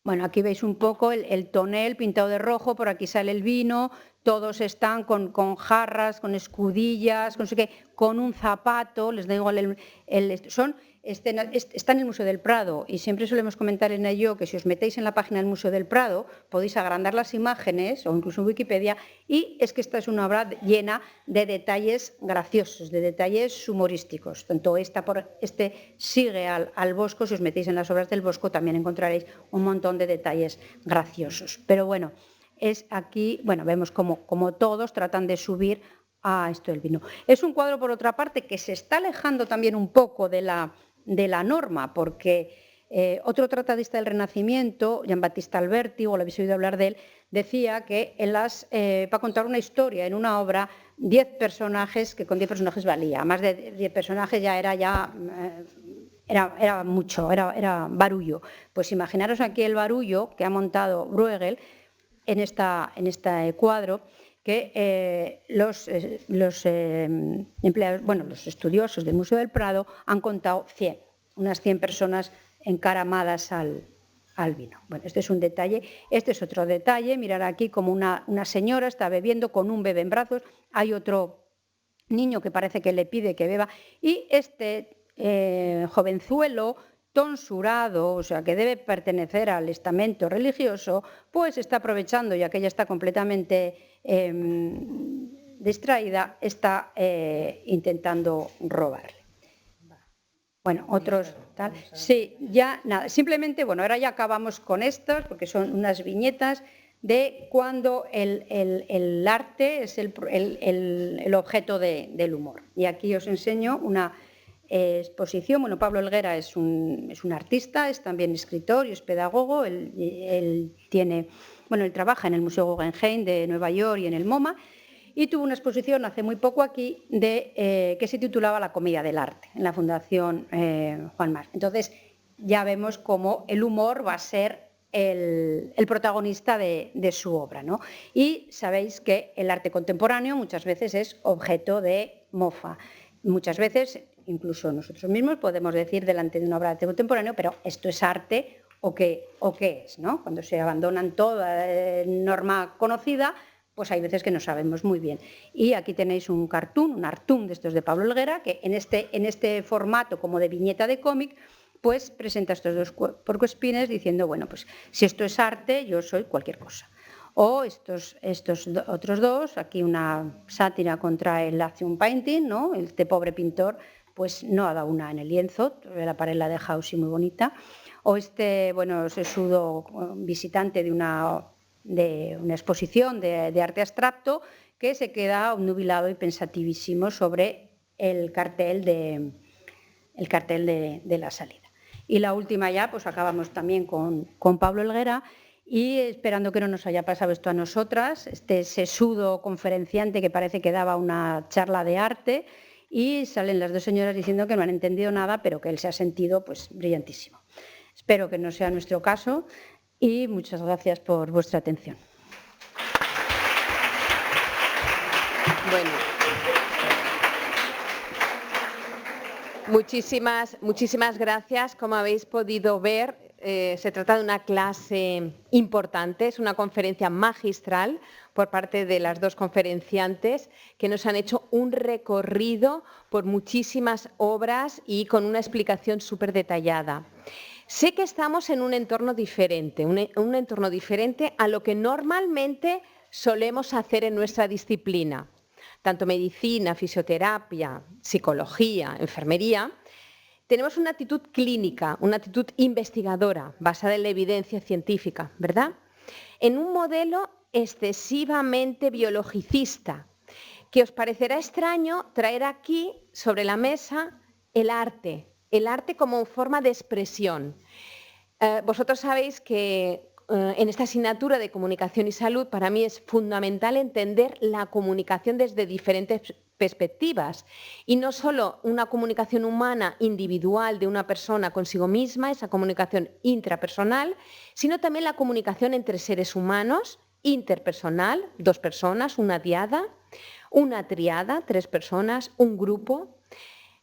Bueno, aquí veis un poco el tonel pintado de rojo, por aquí sale el vino, todos están con jarras, con escudillas, con un zapato, les da igual está en el Museo del Prado, y siempre solemos comentar en ello que si os metéis en la página del Museo del Prado podéis agrandar las imágenes, o incluso en Wikipedia, y es que esta es una obra llena de detalles graciosos, de detalles humorísticos. Tanto este sigue al Bosco, si os metéis en las obras del Bosco también encontraréis un montón de detalles graciosos. Pero bueno, es aquí, bueno, vemos como todos tratan de subir a esto del vino. Es un cuadro, por otra parte, que se está alejando también un poco de la norma, porque otro tratadista del Renacimiento, Giambattista Alberti, o lo habéis oído hablar de él, decía que para contar una historia en una obra, 10 personajes, que con 10 personajes valía. Más de 10 personajes ya era mucho, era barullo. Pues imaginaros aquí el barullo que ha montado Bruegel en este cuadro, que los empleados, los estudiosos del Museo del Prado han contado unas 100 personas encaramadas al vino. Bueno, este es un detalle. Este es otro detalle. Mirar aquí como una señora está bebiendo con un bebé en brazos. Hay otro niño que parece que le pide que beba. Y este jovenzuelo tonsurado, o sea, que debe pertenecer al estamento religioso, pues está aprovechando, ya que ella está completamente distraída, está intentando robarle. Bueno, otros tal. Sí, ya nada, simplemente, bueno, ahora ya acabamos con estas, porque son unas viñetas de cuando el arte es el objeto del humor. Y aquí os enseño una exposición. Bueno, Pablo Helguera es un artista, es también escritor y es pedagogo. Él trabaja en el Museo Guggenheim de Nueva York y en el MoMA, y tuvo una exposición hace muy poco aquí que se titulaba La comedia del arte, en la Fundación Juan Mar. Entonces ya vemos cómo el humor va a ser el protagonista de su obra, ¿no? Y sabéis que el arte contemporáneo muchas veces es objeto de mofa. Muchas veces, incluso nosotros mismos podemos decir delante de una obra de arte contemporáneo, pero ¿esto es arte o qué es, ¿no? Cuando se abandonan toda norma conocida, pues hay veces que no sabemos muy bien. Y aquí tenéis un artún de estos de Pablo Helguera, que en este formato como de viñeta de cómic, pues presenta estos dos puercoespines diciendo, bueno, pues si esto es arte, yo soy cualquier cosa. O estos otros dos, aquí una sátira contra el action painting, ¿no? Este pobre pintor pues no ha dado una en el lienzo, la pared la ha dejado así muy bonita. O sesudo visitante de una exposición de arte abstracto que se queda obnubilado y pensativísimo sobre el cartel de la salida. Y la última ya, pues acabamos también con Pablo Helguera, y esperando que no nos haya pasado esto a nosotras, este sesudo conferenciante que parece que daba una charla de arte, y salen las dos señoras diciendo que no han entendido nada, pero que él se ha sentido pues brillantísimo. Espero que no sea nuestro caso y muchas gracias por vuestra atención. Bueno, muchísimas gracias. Como habéis podido ver, se trata de una clase importante, es una conferencia magistral por parte de las dos conferenciantes que nos han hecho un recorrido por muchísimas obras y con una explicación súper detallada. Sé que estamos en un entorno diferente, un entorno diferente a lo que normalmente solemos hacer en nuestra disciplina, tanto medicina, fisioterapia, psicología, enfermería. Tenemos una actitud clínica, una actitud investigadora, basada en la evidencia científica, ¿verdad? En un modelo excesivamente biologicista, que os parecerá extraño traer aquí sobre la mesa el arte como forma de expresión. Vosotros sabéis que en esta asignatura de comunicación y salud para mí es fundamental entender la comunicación desde diferentes perspectivas y no solo una comunicación humana individual de una persona consigo misma, esa comunicación intrapersonal, sino también la comunicación entre seres humanos, interpersonal, 2 personas, una diada, una triada, 3 personas, un grupo.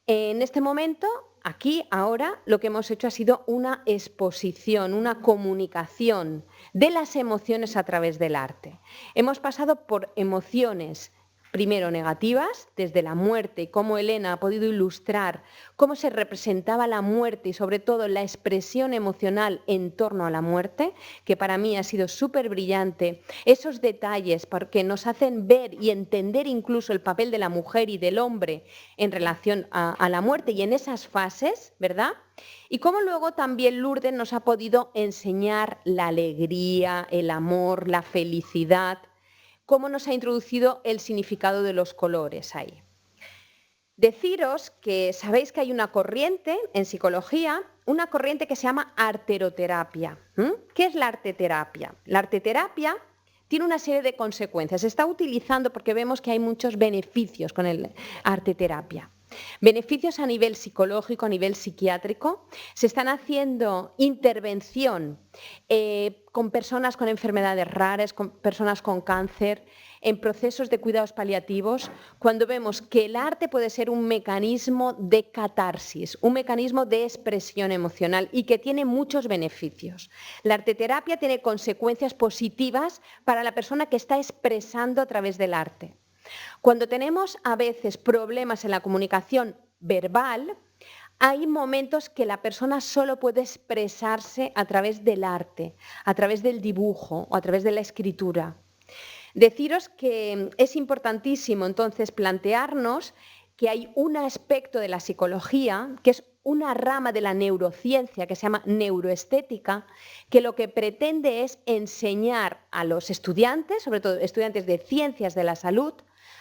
En este momento, aquí, ahora, lo que hemos hecho ha sido una exposición, una comunicación de las emociones a través del arte. Hemos pasado por emociones, primero negativas, desde la muerte y cómo Elena ha podido ilustrar cómo se representaba la muerte y sobre todo la expresión emocional en torno a la muerte, que para mí ha sido súper brillante. Esos detalles porque nos hacen ver y entender incluso el papel de la mujer y del hombre en relación a la muerte y en esas fases, ¿verdad? Y cómo luego también Lourdes nos ha podido enseñar la alegría, el amor, la felicidad, cómo nos ha introducido el significado de los colores ahí. Deciros que sabéis que hay una corriente en psicología, una corriente que se llama arteroterapia. ¿Qué es la arteterapia? La arteterapia tiene una serie de consecuencias. Se está utilizando porque vemos que hay muchos beneficios con la arteterapia. Beneficios a nivel psicológico, a nivel psiquiátrico. Se están haciendo intervención con personas con enfermedades raras, con personas con cáncer, en procesos de cuidados paliativos, cuando vemos que el arte puede ser un mecanismo de catarsis, un mecanismo de expresión emocional y que tiene muchos beneficios. La arteterapia tiene consecuencias positivas para la persona que está expresando a través del arte. Cuando tenemos a veces problemas en la comunicación verbal, hay momentos que la persona solo puede expresarse a través del arte, a través del dibujo o a través de la escritura. Deciros que es importantísimo entonces plantearnos que hay un aspecto de la psicología, que es una rama de la neurociencia que se llama neuroestética, que lo que pretende es enseñar a los estudiantes, sobre todo estudiantes de ciencias de la salud,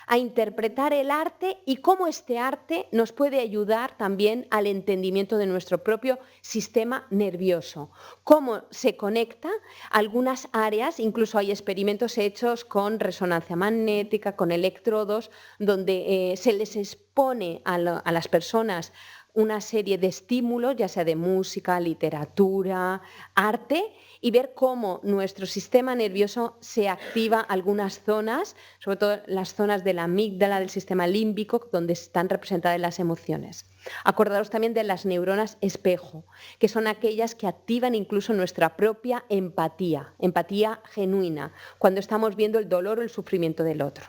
a interpretar el arte y cómo este arte nos puede ayudar también al entendimiento de nuestro propio sistema nervioso, cómo se conecta algunas áreas, incluso hay experimentos hechos con resonancia magnética, con electrodos, donde se les expone a las personas una serie de estímulos, ya sea de música, literatura, arte, y ver cómo nuestro sistema nervioso se activa algunas zonas, sobre todo las zonas de la amígdala, del sistema límbico, donde están representadas las emociones. Acordaros también de las neuronas espejo, que son aquellas que activan incluso nuestra propia empatía, empatía genuina, cuando estamos viendo el dolor o el sufrimiento del otro.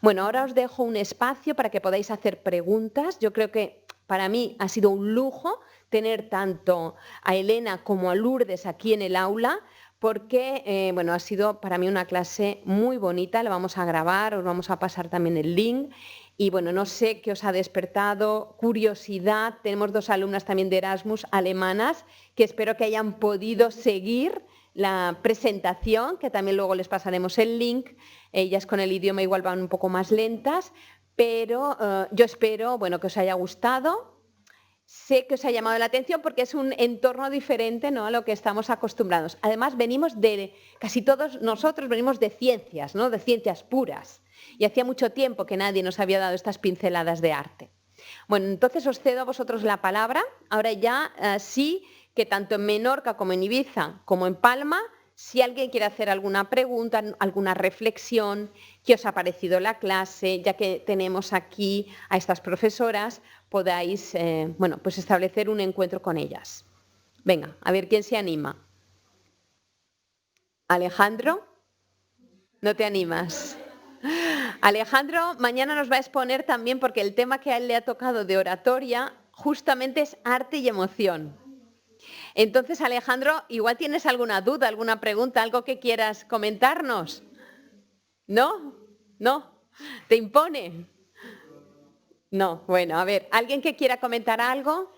Bueno, ahora os dejo un espacio para que podáis hacer preguntas. Yo creo que para mí ha sido un lujo tener tanto a Elena como a Lourdes aquí en el aula, porque bueno, ha sido para mí una clase muy bonita, la vamos a grabar, os vamos a pasar también el link. Y bueno, no sé qué os ha despertado, curiosidad. Tenemos 2 alumnas también de Erasmus alemanas que espero que hayan podido seguir la presentación, que también luego les pasaremos el link. Ellas con el idioma igual van un poco más lentas, pero yo espero, bueno, que os haya gustado. Sé que os ha llamado la atención porque es un entorno diferente, ¿no?, a lo que estamos acostumbrados. Además, casi todos nosotros venimos de ciencias, ¿no?, de ciencias puras. Y hacía mucho tiempo que nadie nos había dado estas pinceladas de arte. Bueno, entonces os cedo a vosotros la palabra. Ahora ya sí que tanto en Menorca como en Ibiza como en Palma, si alguien quiere hacer alguna pregunta, alguna reflexión, qué os ha parecido la clase, ya que tenemos aquí a estas profesoras, podáis bueno, pues establecer un encuentro con ellas. Venga, a ver, ¿quién se anima? Alejandro, ¿no te animas? Alejandro mañana nos va a exponer también, porque el tema que a él le ha tocado de oratoria justamente es arte y emoción. Entonces, Alejandro, igual tienes alguna duda, alguna pregunta, algo que quieras comentarnos. ¿No? ¿No? ¿Te impone? No, bueno, a ver, ¿alguien que quiera comentar algo?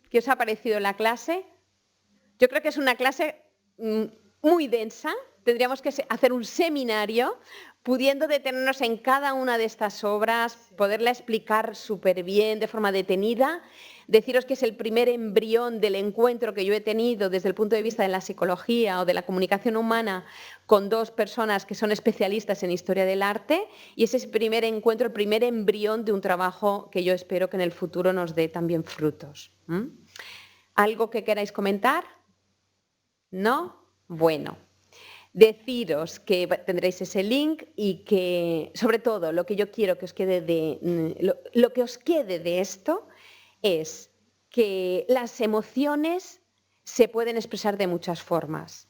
¿Qué os ha parecido la clase? Yo creo que es una clase muy densa. Tendríamos que hacer un seminario pudiendo detenernos en cada una de estas obras, poderla explicar súper bien, de forma detenida. Deciros que es el primer embrión del encuentro que yo he tenido desde el punto de vista de la psicología o de la comunicación humana con dos personas que son especialistas en historia del arte, y ese es el primer encuentro, el primer embrión de un trabajo que yo espero que en el futuro nos dé también frutos. ¿Algo que queráis comentar? ¿No? Bueno. Deciros que tendréis ese link y que, sobre todo, lo que yo quiero que os quede lo que os quede de esto es que las emociones se pueden expresar de muchas formas,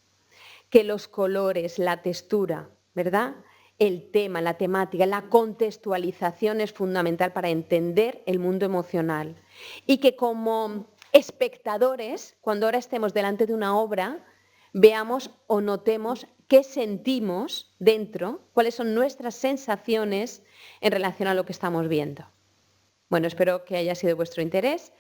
que los colores, la textura, ¿verdad?, el tema, la temática, la contextualización es fundamental para entender el mundo emocional, y que como espectadores, cuando ahora estemos delante de una obra, veamos o notemos qué sentimos dentro, cuáles son nuestras sensaciones en relación a lo que estamos viendo. Bueno, espero que haya sido de vuestro interés.